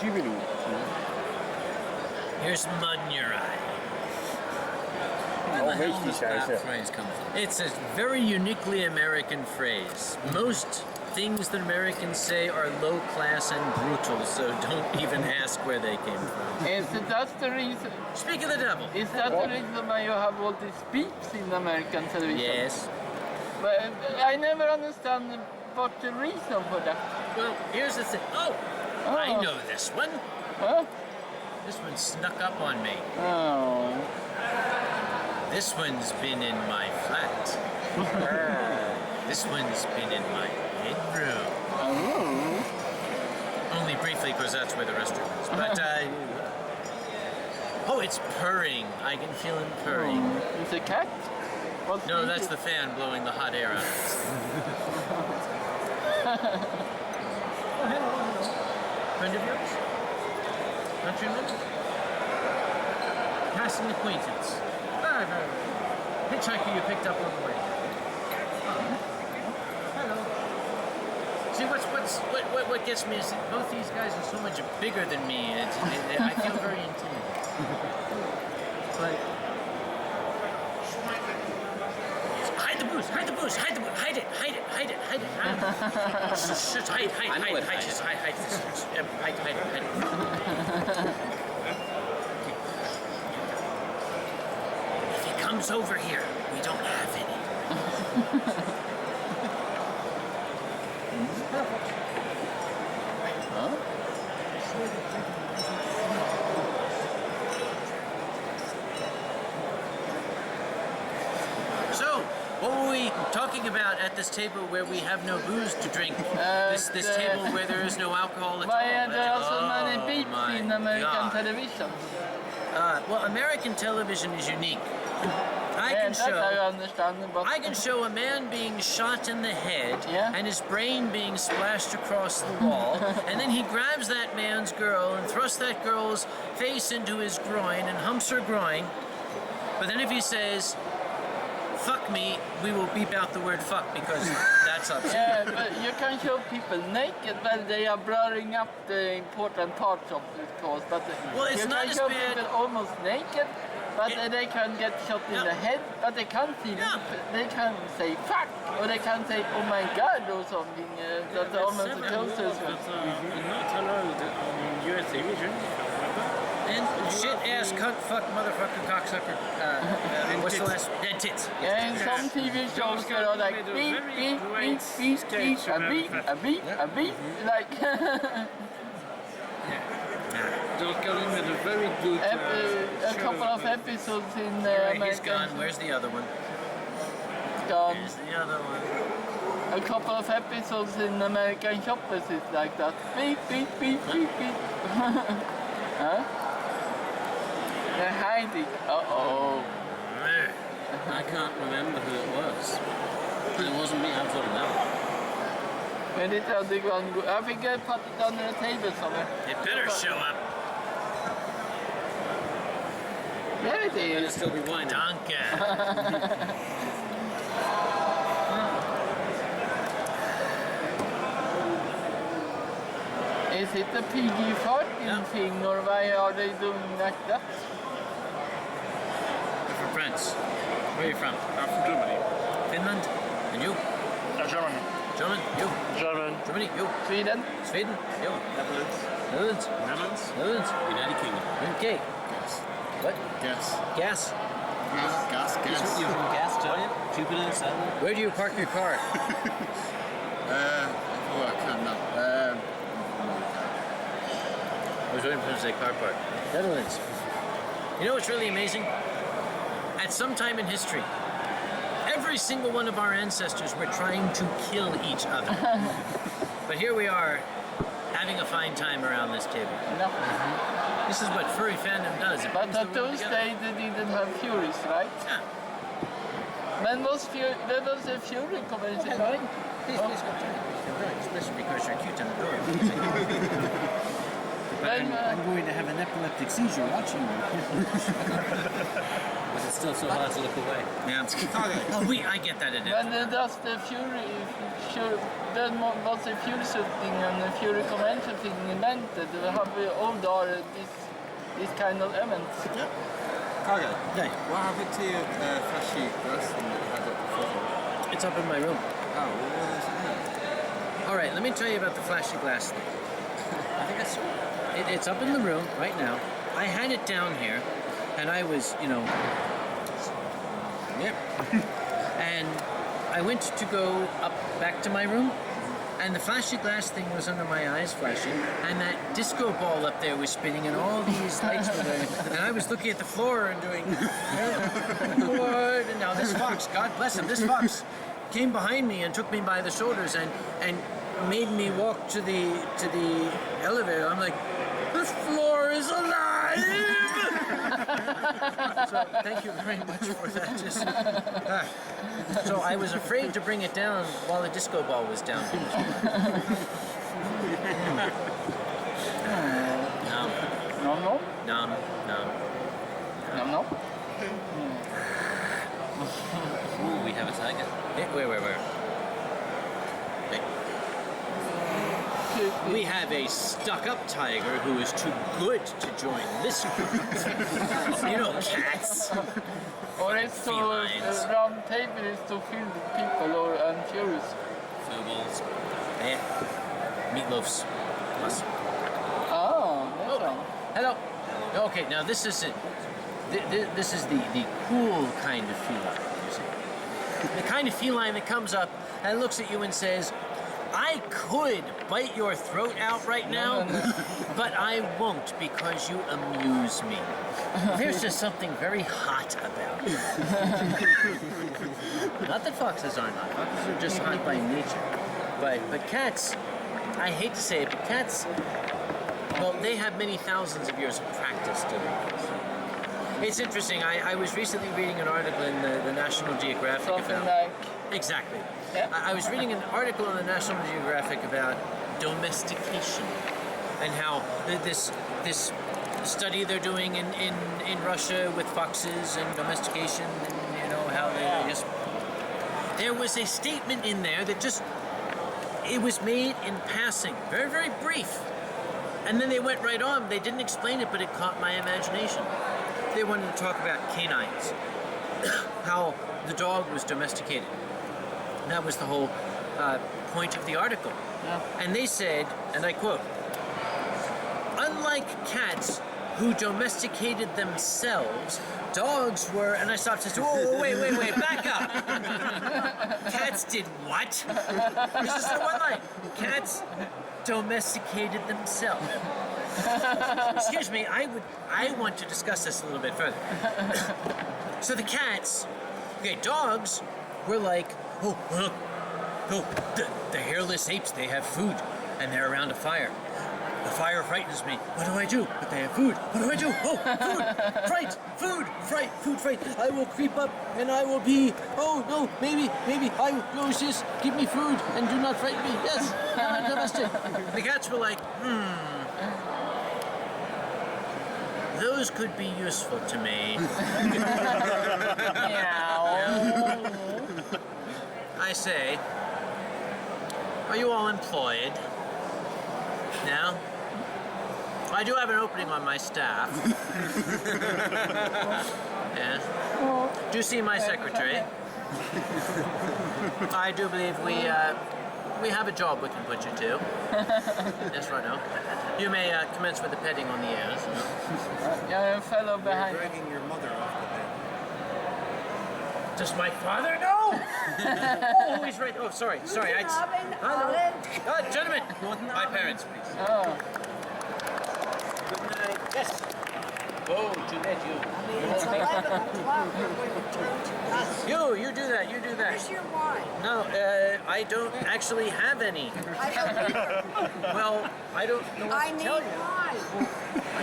Jiminy. Here's mud in your eye. Oh, Where the hell richtig does that scheiße. phrase come from? It's a very uniquely American phrase. Most things that Americans say are low class and brutal, so don't even ask where they came from. Is that the reason? Speak of the devil. Is that the reason why you have all these beeps in American television? Yes. But I never understand what the reason for that. Well, here's the thing. Oh, I know this one. Huh? This one snuck up on me. Oh. This one's been in my flat. This one's been in my bedroom. Oh. Only briefly, because that's where the restroom is. But, oh, it's purring. I can feel him purring. It's a cat? What's No, this? that's the fan blowing the hot air out of it. Oh, hello. Friend of yours? Countryman? Passing acquaintance. Hitchhiker you picked up on the way. Hello. See, what gets me is that both these guys are so much bigger than me. I feel very intimidated. But hide the booze! Hide the booze! Hide the booze! Hide it! Hide it! Hide it! Hide it! Shh! Hide! Hide! Hide! Hide! Just hide! Hide! Hide! Hide! Hide! If he comes over here, we don't have any. So, what were we talking about at this table where we have no booze to drink? This table where there is no alcohol at all? Why are there so many beeps my in American God. television? Well, American television is unique. I Yeah, can that I show. understand, but I can show a man being shot in the head Yeah. and his brain being splashed across the wall, and then he grabs that man's girl and thrusts that girl's face into his groin and humps her groin. But then if he says, "Fuck me," we will beep out the word "fuck" because that's upset. yeah, but you can show people naked while they are blurring up the important parts of the course. But Well, it's you not can as show bad- people almost naked, but they can get shot in No. the head, but they can't see No. They can say fuck, or they can say oh my god or something. That's almost the closest one. Not allowed on US television. And shit, ass, cunt, fuck, motherfucker, cocksucker. What's the last? And tits. Yeah, in some TV shows there are like beep, beep, beep, beep, beep, a beep, a beep, a beep, like Those got in with a very good a couple of episodes in Right, he's American gone. Where's the other one? gone. Where's the other one? A couple of episodes in American Shoppers is like that. Beep, beep, beep, beep, beep. Huh? They're hiding. Uh-oh. I can't remember who it was. It wasn't me, I thought of that. Where did the other one go? I think I put it under the table somewhere. It better show up. There it It'll is. still be whining. Danke. Is it a PG-13 Yeah. thing or why are they doing like that? You're from France. Where are you from? I'm from Germany. Finland? And you? Germany. German? You? German. Germany? You? Sweden? Sweden? You? Netherlands. Netherlands? Netherlands. Netherlands? United Kingdom. Okay. What? Gas. Gas? Gas. You're from Gas, Giant? Jupiter, Saturn? Where do you park your car? I was waiting for him to say car park. Netherlands. You know what's really amazing? At some time in history, every every single one of our ancestors were trying to kill each other. But here we are, having a fine time around this table. No. This is what furry fandom does. It But brings the at world those together. days they didn't have Furies, right? Yeah. When was the Fury convention? Please go especially because you're cute and adorable. When, I'm going to have an epileptic seizure watching you. But it's still so hard to look away. Yeah. I get that it is. when does the Fury, when was the Fury thing and the Fury convention thing invented? Have we all done this kind of events? Kage, Yeah. what happened to your flashy glass thing that you had up before? It's up in my room. Oh, what was it? All right, let me tell you about the flashy glass thing. I think that's it's up in the room right now. I had it down here, and I was, yep. And I went to go up back to my room, and the flashy glass thing was under my eyes flashing, and that disco ball up there was spinning, and all these lights were going, and I was looking at the floor and doing, what? And now this fox, God bless him, this fox came behind me and took me by the shoulders and made me walk to the elevator. I'm like, this floor is alive! So thank you very much for that. So I was afraid to bring it down while the disco ball was down. No. Ooh, we have a tiger. Where? We have a stuck-up tiger who is too good to join this group. Cats. Or it's to Felines. round table is to fill with people and Furies. Fur balls. Yeah. Meatloafs. Plus. Oh, that's right. Hello. Okay, now this is it. This is the cool kind of feline, you see. The kind of feline that comes up and looks at you and says, I could bite your throat out right now, but I won't because you amuse me. There's just something very hot about it. Not that foxes aren't hot. Foxes are just hot by nature. But cats, I hate to say it, but cats, well, they have many thousands of years of practice doing this. It's interesting. I was recently reading an article in the National Geographic Something about... like, Exactly. Yeah. I was reading an article in the National Geographic about domestication and how this study they're doing in Russia with foxes and domestication and how they just... There was a statement in there that just... It was made in passing. Very, very brief. And then they went right on. They didn't explain it, but it caught my imagination. They wanted to talk about canines. How the dog was domesticated. That was the whole point of the article. Yeah. And they said, and I quote, unlike cats who domesticated themselves, dogs were, and I stopped and said, whoa, wait, back up. Cats did what? This is the one line. Cats domesticated themselves. Excuse me, I want to discuss this a little bit further. So the cats, dogs were like, the hairless apes, they have food, and they're around a fire. The fire frightens me. What do I do? But they have food. What do I do? Oh, food! Fright! Food! Fright! Food! Fright! I will creep up and I will be... Oh, no, maybe, I will just give me food and do not frighten me. Yes, domestic. The cats were like, those could be useful to me. I say, are you all employed? No? I do have an opening on my staff. Yes. Do see my secretary. I do believe we have a job we can put you to. Yes, right now. You may commence with the petting on the ears. young fellow behind. You're dragging your mother off the bed. Does my father know? Oh, he's right. Oh, sorry. Gentlemen, my parents, please. Oh. Good night. Yes. Oh, too bad I mean, it's 11 o'clock. We're going to turn to us. You do that, you do that. Where's your wine? No, I don't actually have any. I don't either. Well, I don't know what I to need tell you. wine. I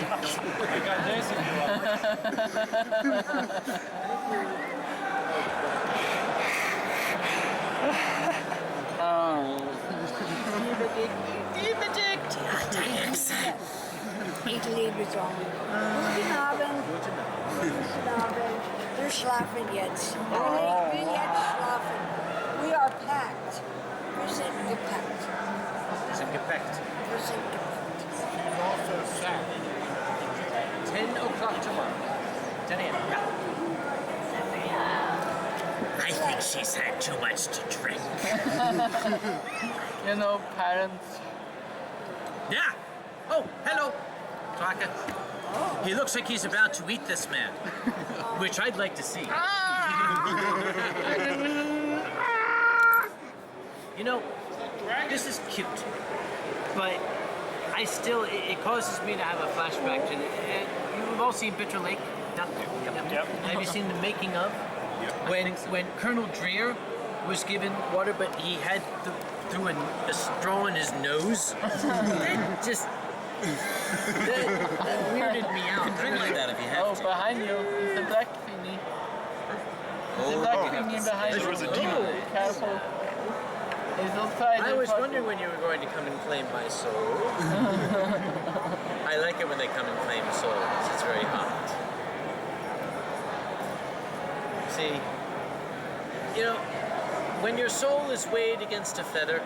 got this if you Ich liebe Sonne. Guten Abend. Guten Abend. Wir schlafen jetzt. Ich will jetzt schlafen. We are packed. Wir sind gepackt. Sind gepackt. Wir sind gepackt. 10 o'clock tomorrow. 10 a.m. Yeah. I think she's had too much to drink. You know, parents. Yeah. Oh, hello. Taka. He looks like he's about to eat this man, which I'd like to see. You know, this is cute, but I still, it causes me to have a flashback to, you've all seen Bitter Lake? Yep. Have you seen the making of? When Colonel Dreer was given water, but he had threw a straw in his nose? That just... that weirded me out. Drink like that if you have Oh, to. behind you is the black thingy. The black thingy behind you. was a demon. Oh, careful. He's outside. I was wondering when you were going to come and claim my soul. I like it when they come and claim souls. It's very hot. See, you know, when your soul is weighed against a feather,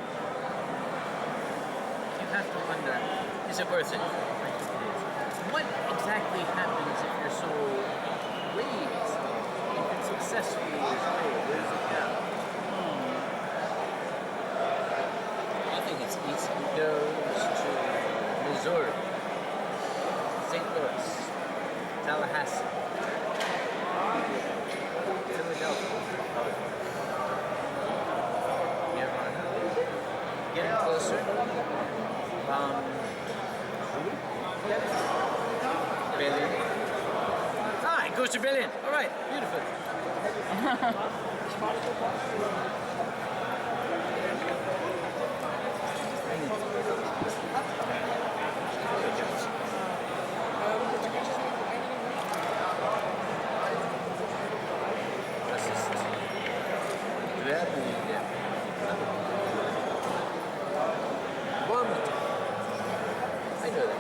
you have to wonder, is it worth it? What exactly happens if your soul weighs? If it successfully is weighed, where does it go? I think it's easy. It goes to Missouri, St. Louis, Tallahassee, Philadelphia. Nirvana. Getting closer. Berlin. Ah, it goes to Berlin. All right, beautiful. I know that.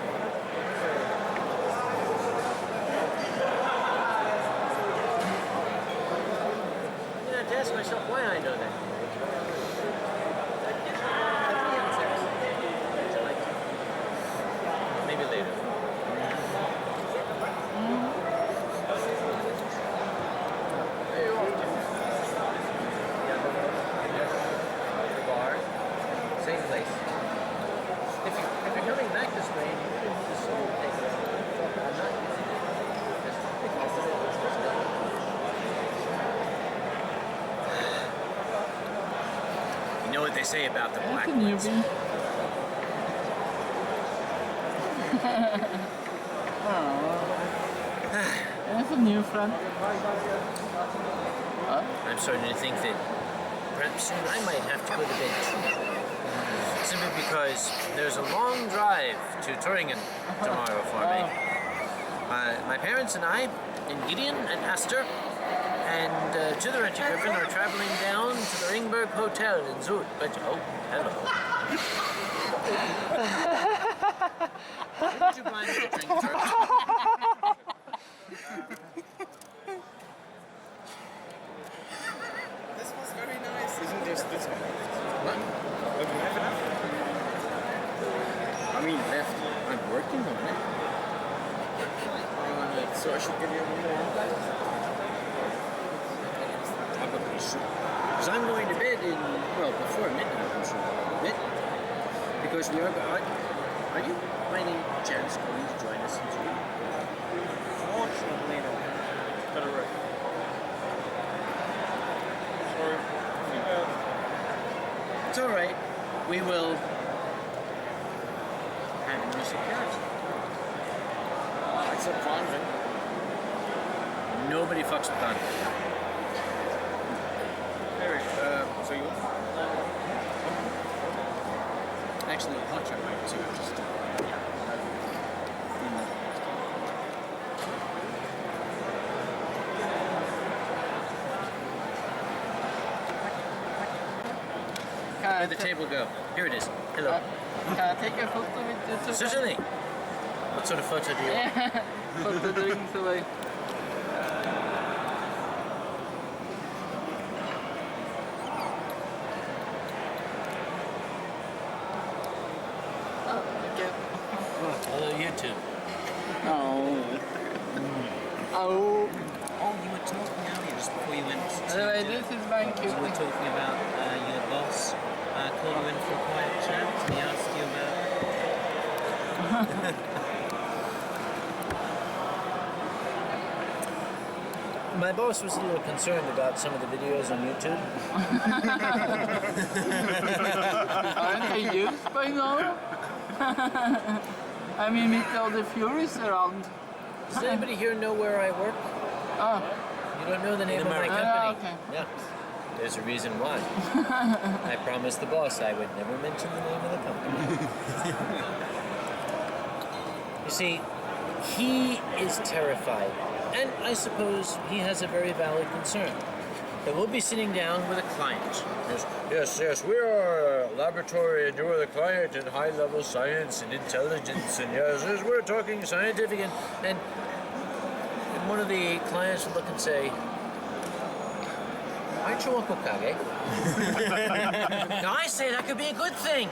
I have to ask myself why I know that. Maybe later. The bar, same place. If you're coming back this way, you can just take it. I'm not. You know what they say about the black That's a ones? newbie. That's a new friend. I'm starting to think that perhaps soon I might have to go to bed too. Simply because there's a long drive to Turingen tomorrow for me. My parents and I, and Gideon and Esther, and to the Renty Griffin are traveling down to the Ringberg Hotel in Zut. But oh, hello. Would you mind me a drink first? This was very nice. Isn't this one? What? Do you have enough? I mean, left. I'm working on it. So I should give you more. Probably should. Because I'm going to bed in, well, before midnight, I'm sure. Bed. Because we are you by any chance going to join us in June? Fortunately, no. Got it right. Sorry. It's all right. We will have music here. It's a fun thing. Nobody fucks with banter. Anyway, so you... Actually, hot chocolate too. Just Where'd the table go? Here it is. Hello. Can I take a photo with you too? Certainly. What sort of photo do you want? Photo drinks away. Hello, YouTube. Oh. Oh, you were talking earlier just before you went. Anyway, this is my You were cute. talking about your boss called you in for a quiet chat. He asked you about. My boss was a little concerned about some of the videos on YouTube. Aren't they used by now? I mean, with all the Furries around. Does anybody here know where I work? Oh, You don't know the name of my America. company? okay. Yeah. There's a reason why. I promised the boss I would never mention the name of the company. You see, he is terrified, and I suppose he has a very valid concern. That we'll be sitting down with a client. Yes, we are a laboratory and you are the client in high-level science and intelligence, and yes, we're talking scientific, and one of the clients will look and say, aren't you Uncle Kage? Now I say that could be a good thing.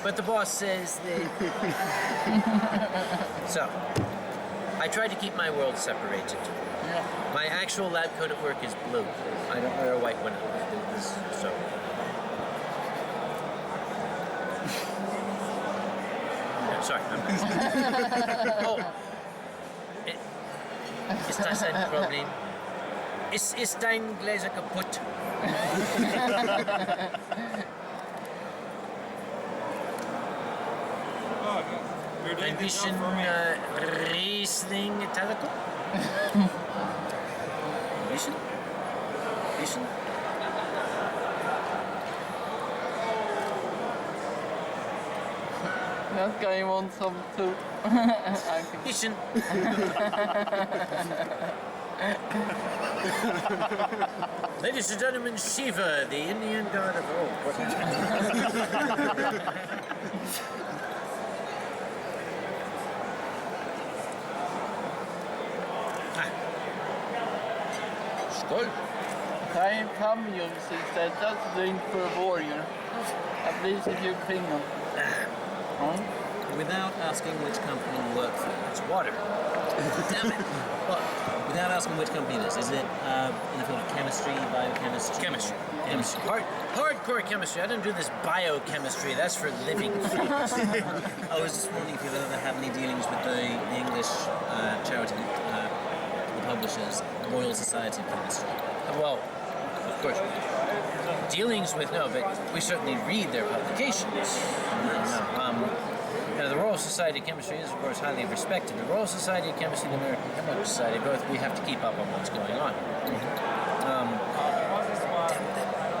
But the boss says that... So, I tried to keep my world separated. Yeah. My actual lab coat at work is blue. I don't wear a white one. So. No, sorry. Oh. Ist das ein Problem? Ist dein Gläser kaputt? Ein bisschen Riesling Italico? Bisschen? Bisschen? That guy wants some too. I think. Bisschen. Ladies and gentlemen, Shiva, the Indian god of old. Skål. Try Pamjums instead. That's a drink for a warrior. At least if you clean them. Without asking which company you work for. It's water. Damn it. Well, without asking which company it is it in the field of chemistry, biochemistry? Chemistry. Hardcore chemistry. I don't do this biochemistry. That's for living things. I was just wondering if you've ever had any dealings with the English charity, the publishers, Royal Society of Chemistry. Well, of course. Dealings with no, but we certainly read their publications. The Royal Society of Chemistry is, of course, highly respected. The Royal Society of Chemistry and the American Chemical Society, both, we have to keep up on what's going on.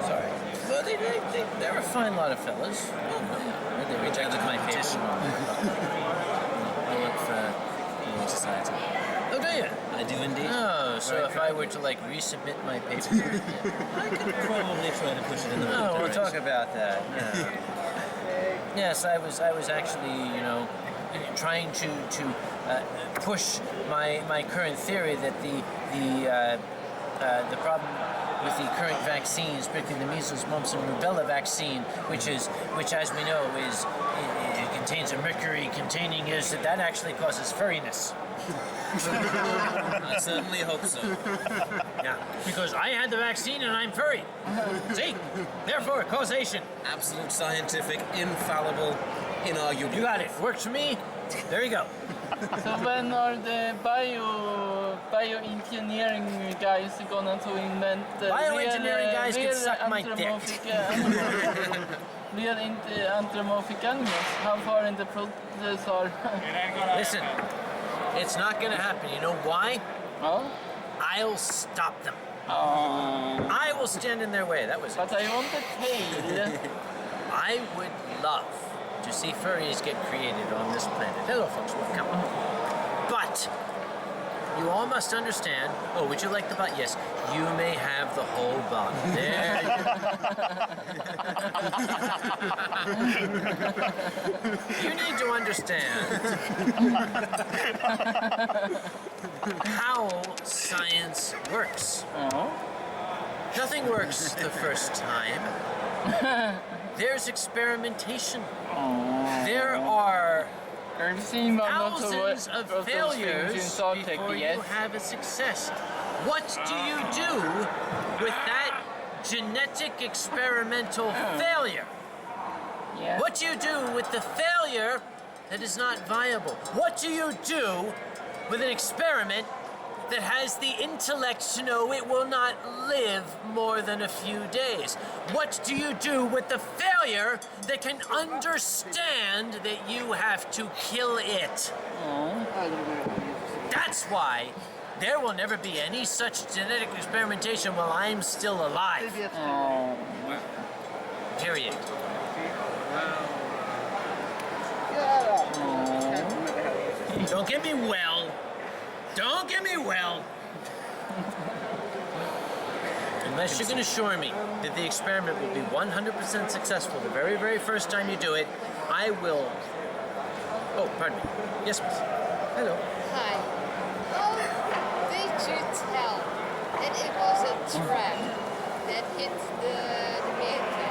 Sorry. Well, they're a fine lot of fellas. They rejected my paper. I work for the Royal Society. Oh, do you? I do indeed. Oh, so if I were to, like, resubmit my paper... I could probably try to push it in the right Oh, we'll direction. talk about that. Yeah. Yes, I was actually, trying to push my current theory that the problem with the current vaccines, particularly the measles, mumps, and rubella vaccine, which as we know it contains a mercury containing that actually causes furriness. I certainly hope so. Yeah, because I had the vaccine and I'm furry. See? Therefore, causation. Absolute scientific, infallible, inarguable. You got it. Works for me. There you go. So when are the bioengineering guys gonna to invent Bioengineering guys can suck my dick. Real anthropomorphic animals? How far in the process are? Listen, it's not going to happen. You know why? Oh? I'll stop them. Oh. I will stand in their way. That was it. But I want the tail. I would love to see furries get created on this planet. Hello, folks. Welcome. But you all must understand. Oh, would you like the butt? Yes. You may have the whole butt. There you You need to understand how science works. Nothing works the first time. There's experimentation. There are I've seen thousands of failures before yes. you have a success. What do you do with that genetic experimental failure? Yes. What do you do with the failure that is not viable? What do you do with an experiment that has the intellect to know it will not live more than a few days? What do you do with the failure that can understand that you have to kill it? That's why there will never be any such genetic experimentation while I'm still alive. Period. Don't get me well. Don't get me well. Unless you can assure me that the experiment will be 100% successful the very, very first time you do it, I will... Oh, pardon me. Yes, miss. Hello. Hi. How did you tell that it was a trap that hit the vehicle?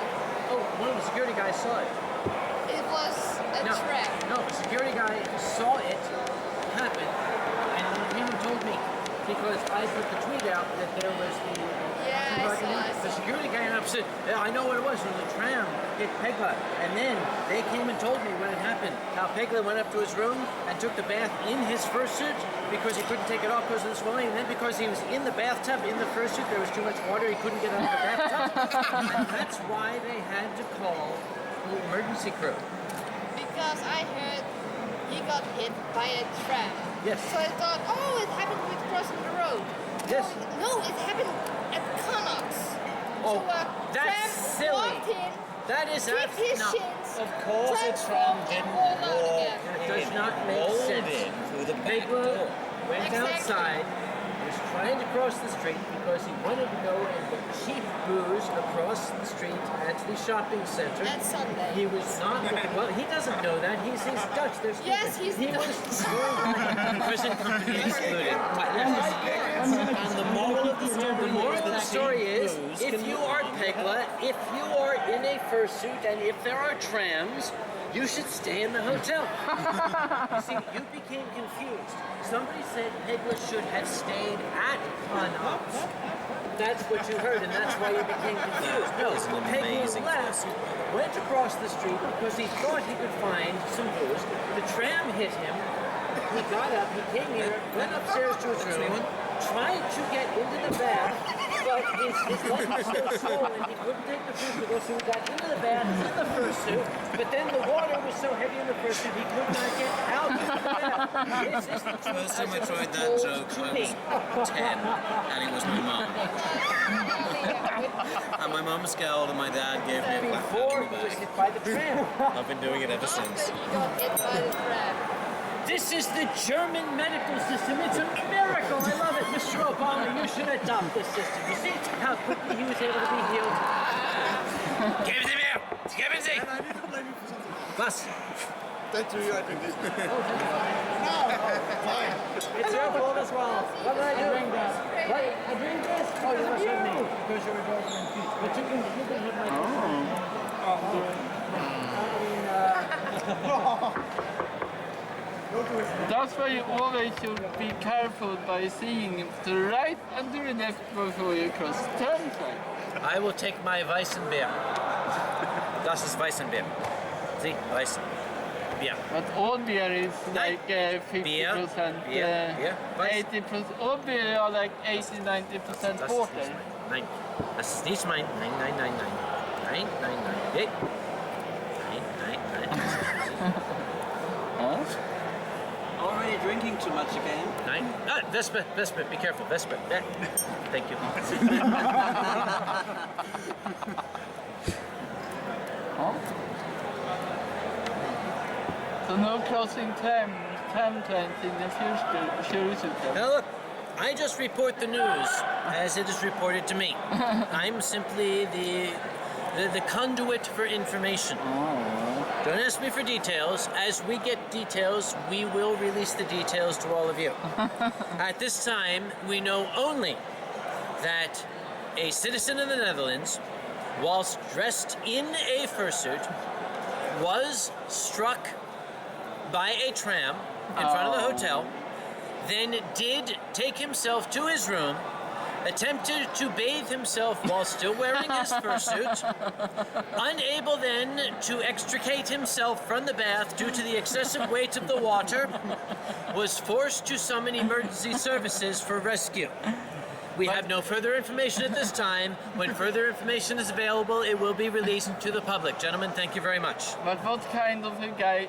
Oh, one of the security guys saw it. It was a trap. No, the security guy saw it happen, and he came and told me, because I put the tweet out that there was the... Yeah, I saw. The security guy up said, yeah, I know what it was. It was a tram hit Pegla. And then they came and told me when it happened how Pegla went up to his room and took the bath in his fursuit because he couldn't take it off because of the swelling. And then because he was in the bathtub in the fursuit, there was too much water, he couldn't get out of the bathtub. And that's why they had to call the emergency crew. Because I heard he got hit by a tram. Yes. So I thought, oh, it happened with crossing the road. Yes. No, it happened at Connaughts. Oh, so that's tram silly. walked in, That is kicked his no. shins, Of course a tram didn't rolled out walk again. That does not in, make rolled sense. in through the back Pegla door. went Exactly. outside, was trying to cross the street because he wanted to go and get cheap booze across the street at the shopping center. At Sunday. He was not, well, he doesn't know that. He's Dutch. There's Yes, he's he Dutch. was present company excluded. And the moral of the story The moral of the that story is, booze if can you look are like Pegla, if you are in a fursuit, and if there are trams, you should stay in the hotel. You see, you became confused. Somebody said Pegla should have stayed at Connaughts. That's what you heard, and that's why you became confused. No, That was an Pegla amazing left, went across the street because he thought he could find some booze. The tram hit him. He got up, he came here, went upstairs to his room, tried to get into the bath, but his leg was so swollen he couldn't take the fursuit, so he got into the bath in the fursuit, but then the water was so heavy in the fursuit he could not get out of the bath. This is the truth. First time I tried that joke, I was 10, and it was my mum. And my mum scowled, and my dad gave me a whack Before on he the was back. hit by the tram. I've been doing it ever After since. he got hit by the tram. This is the German medical system. It's a miracle. I love it. Mr. Obama, you should adopt this system. You see how quickly he was able to be healed? Geben Sie mir! Geben Sie! Was? That's you, I think. It's your fault as well. What did I do? What? I drink this? Oh, you must have me. Because you're a dog and feet. But you can have my That's why you always should be careful by seeing to the right and to the left before you cross turnpike. I will take my Weissenbeer. Das ist Weissenbeer. See? Weissen. Beer. But all beer is like 50%, Beer. 80%. All beer are like 80-90% Das water. ist nein. Das ist nicht mein. Nein, nein, nein, nein. Nein, nein, nein. Hey. Nein, nein, nein. Huh? Already drinking too much again. Nein? Ah, Vespa, be careful, Vespa. Eh. Thank you. So no closing time plans in the future. Now look, I just report the news as it is reported to me. I'm simply the conduit for information. Don't ask me for details. As we get details, we will release the details to all of you. At this time, we know only that a citizen of the Netherlands, whilst dressed in a fursuit, was struck by a tram in front of the hotel, then did take himself to his room, attempted to bathe himself while still wearing his fursuit, unable then to extricate himself from the bath due to the excessive weight of the water, was forced to summon emergency services for rescue. We have no further information at this time. When further information is available, it will be released to the public. Gentlemen, thank you very much. But what kind of a guy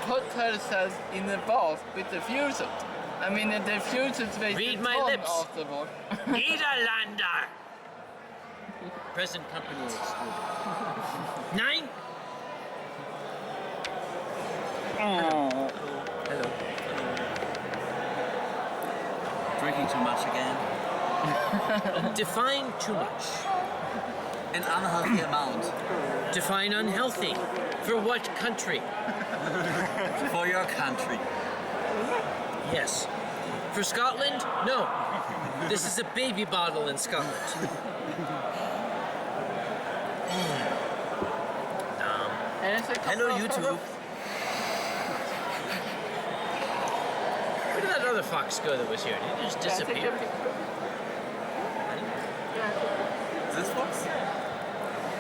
put herself in a bath with a fursuit? I mean, the fursuit weighs Read a my ton lips. afterward. Niederlander! Present company excluded. 9? Oh. Hello. Drinking too much again. Define too much. An unhealthy amount. Define unhealthy. For what country? For your country. Yes. For Scotland? No. This is a baby bottle in Scotland. Hello, YouTube. Where did that other fox go that was here? Did he just disappear? This fox?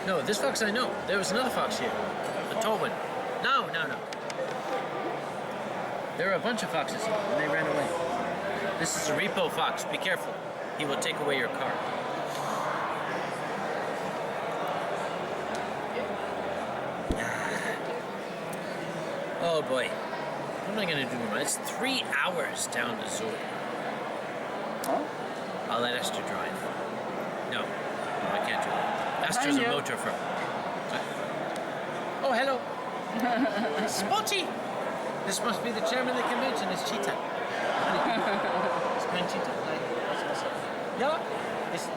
No, this fox I know. There was another fox here. A tall one. No. There were a bunch of foxes here, and they ran away. This is a repo fox. Be careful. He will take away your car. Oh boy. What am I going to do tomorrow? It's 3 hours down to Zurich. I'll let Esther drive. No, I can't do that. Esther's a motor firm. Oh, hello. Spotty! This must be the chairman of the convention. It's Cheetah. It's Grand Cheetah. Yeah? It's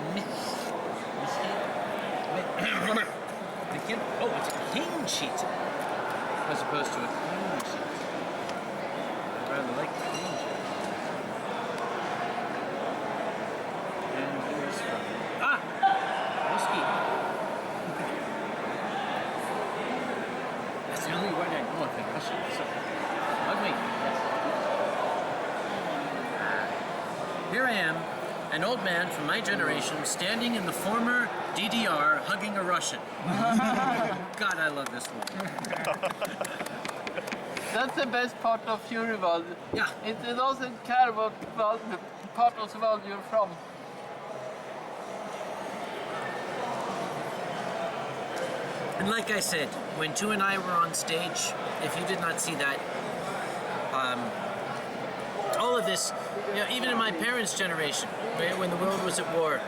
oh, it's a king cheetah. As opposed to a queen cheetah. I rather like the queen cheetah. And here's Furry. Ah! Whiskey. That's the only word I know in Russian. So, love me. Here I am, an old man from my generation, standing in the former DDR, hugging a Russian. God, I love this one. That's the best part of Furry world. Yeah. It doesn't care what part of the world you're from. And like I said, when Tu and I were on stage, if you did not see that, all of this, you know, even in my parents' generation, right, when the world was at war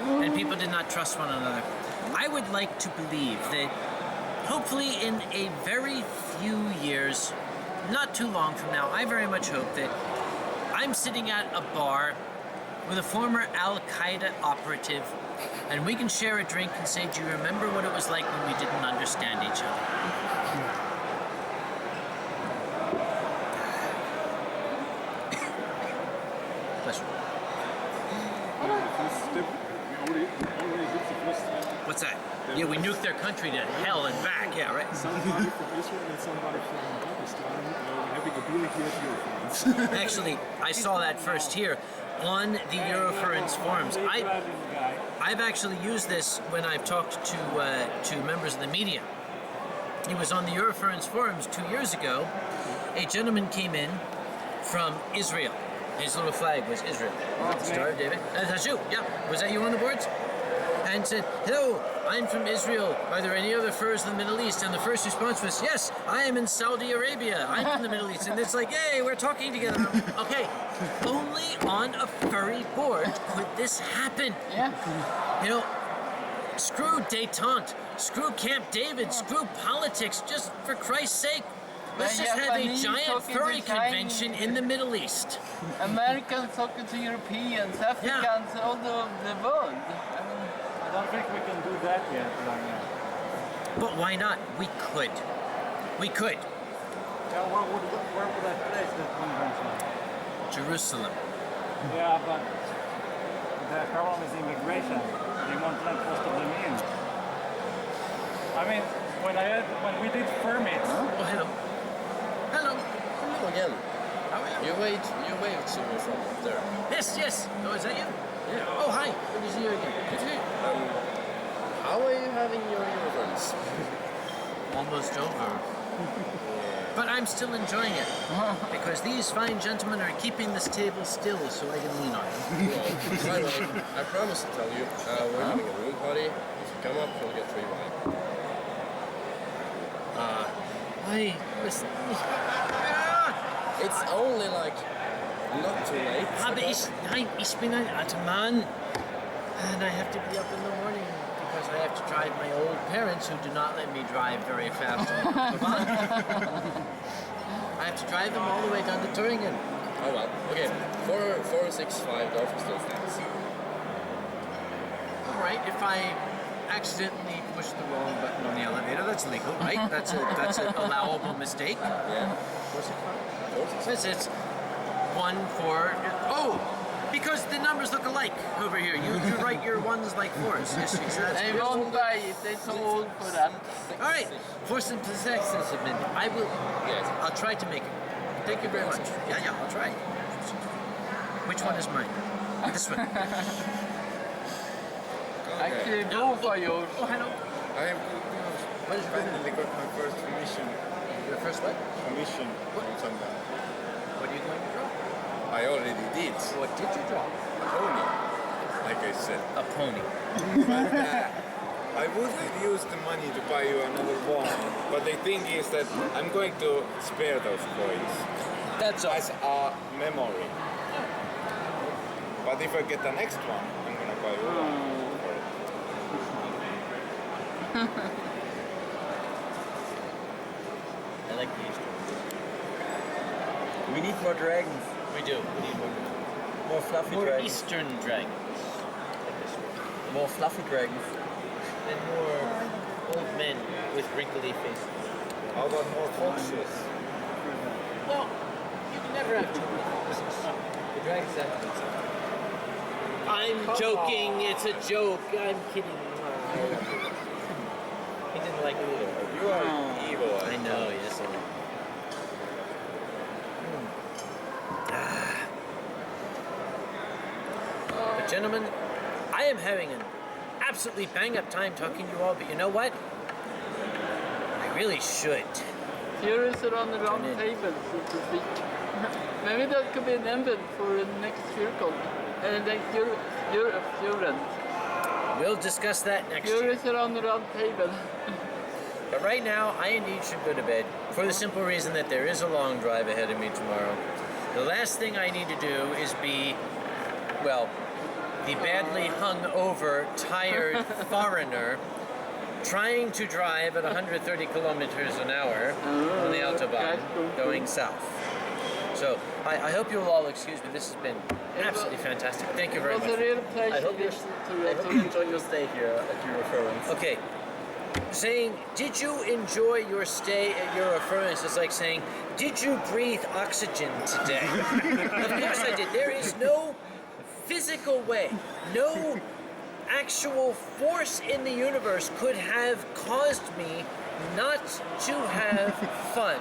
and people did not trust one another, I would like to believe that hopefully in a very few years, not too long from now, I very much hope that I'm sitting at a bar with a former Al-Qaeda operative and we can share a drink and say, do you remember what it was like when we didn't understand each other? Bless you. What's that? Yeah, we nuked their country to hell and back, yeah, right? Somebody from Israel and somebody from Pakistan having a beer here at Eurofurence. Actually, I saw that first here on the Eurofurence forums. I've actually used this when I've talked to members of the media. It was on the Eurofurence forums 2 years ago. A gentleman came in from Israel. His little flag was Israel. Star, David. That's you. Yeah. Was that you on the boards? and said, "Hello, I'm from Israel. Are there any other furs in the Middle East?" And the first response was, "Yes, I am in Saudi Arabia. I'm from the Middle East." And it's like, "Hey, we're talking together." Okay, only on a furry board could this happen. Yeah. You know, screw détente, screw Camp David, screw politics, just for Christ's sake. Let's just have a giant furry convention in the Middle East. Americans talking to Europeans, Africans, all over the world. I don't think we can do that yet, Ragnar. But why not? We could. We could. Yeah, where would I place that convention? Jerusalem. Yeah, but the problem is immigration. They won't let most of them in. I mean, when we did permits. Oh, hello. Hello. Hello again. How are you? You waved to me from up there. Yes, yes. Oh, is that you? Yeah. Oh, hi. Good to see you again. Good to see you. How are you having your Eurofurence? Almost over. But I'm still enjoying it because these fine gentlemen are keeping this table still so I can lean on it. Well, by the way, I promise to tell you, we're having a room party. If you come up, you'll get 3 wine. Listen. It's only like not too late. Aber ich bin ein alter Mann and I have to be up in the morning because I have to drive my old parents who do not let me drive very fast on the Autobahn. I have to drive them all the way down to Turingen. Oh well. Okay. 465 golf still stands. Alright, if I accidentally push the wrong button on the elevator, that's legal, right? That's an allowable mistake. Yeah. It's 1, 4. Oh! Because the numbers look alike over here. You write your ones like 4s. Yes, exactly. They won't buy it, they're too old for that. Alright, for some possessions amendment. I will. Yes. I'll try to make it. Thank you very much. Yeah, I'll try. Which one is mine? This one. Actually, both are yours. Oh, hello. I have What is your finally got my first commission. Your first what? Commission from someone. What are you going to draw? I already did. What did you draw? A pony, like I said. A pony. But I would have used the money to buy you another one. But the thing is that I'm going to spare those coins. That's as a memory. But if I get the next one, I'm gonna buy you one for it. I like these. We need more dragons. We do. We need more. More fluffy More dragons. Eastern dragons. Like this one. More fluffy dragons. And more old men with wrinkly faces. How about more foxes? Well, you can never have too many foxes. The dragons have to be something. I'm joking. It's a joke. I'm kidding. He didn't like it either. You are evil. I know. Yes, I know. But gentlemen, I am having an absolutely bang-up time talking to you all, but you know what? I really should. Furries are on the round table, so to speak. Maybe that could be an event for the next Furcon. Next Eurofurence. We'll discuss that next year. Furries are on the round table. But right now, I indeed should go to bed for the simple reason that there is a long drive ahead of me tomorrow. The last thing I need to do is be, well, the badly hung-over, tired foreigner trying to drive at 130 kilometers an hour on the Autobahn going south. So, I hope you'll all excuse me. This has been absolutely fantastic. Thank you very much. It was a real pleasure. I hope you enjoy your stay here at Eurofurence. Okay. Saying, did you enjoy your stay at Eurofurence is like saying, did you breathe oxygen today? Of course I did. There is no physical way, no actual force in the universe could have caused me not to have fun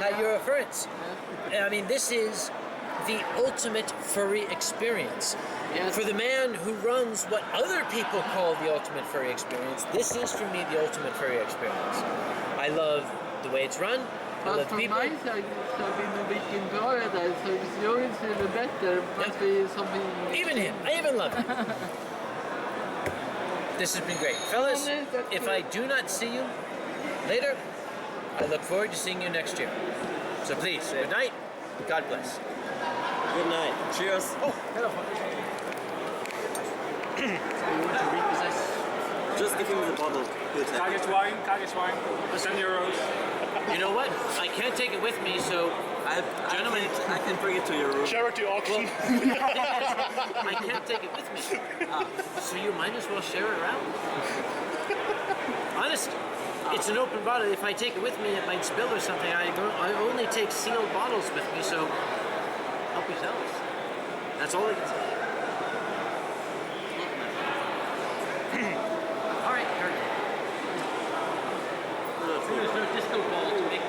at Eurofurence. I mean, this is the ultimate furry experience. Yes. For the man who runs what other people call the ultimate furry experience, this is for me the ultimate furry experience. I love the way it's run. I But love from people. my side, it's been a week in paradise, so if yours is even better, must be something... Even him. I even love him. This has been great. Fellas, if I do not see you later, I look forward to seeing you next year. So please, good night. God bless. Good night. Cheers. Oh, hello. So you want to repossess? Just give him the bottle. Kage wine, 10 euros. You know what? I can't take it with me, so gentlemen, I can bring it to your room. Charity auction. I can't take it with me. So you might as well share it around. Honest. It's an open bottle. If I take it with me, it might spill or something. I only take sealed bottles with me, so help yourselves. That's all I can say. All right, Kurt. There's no disco ball to make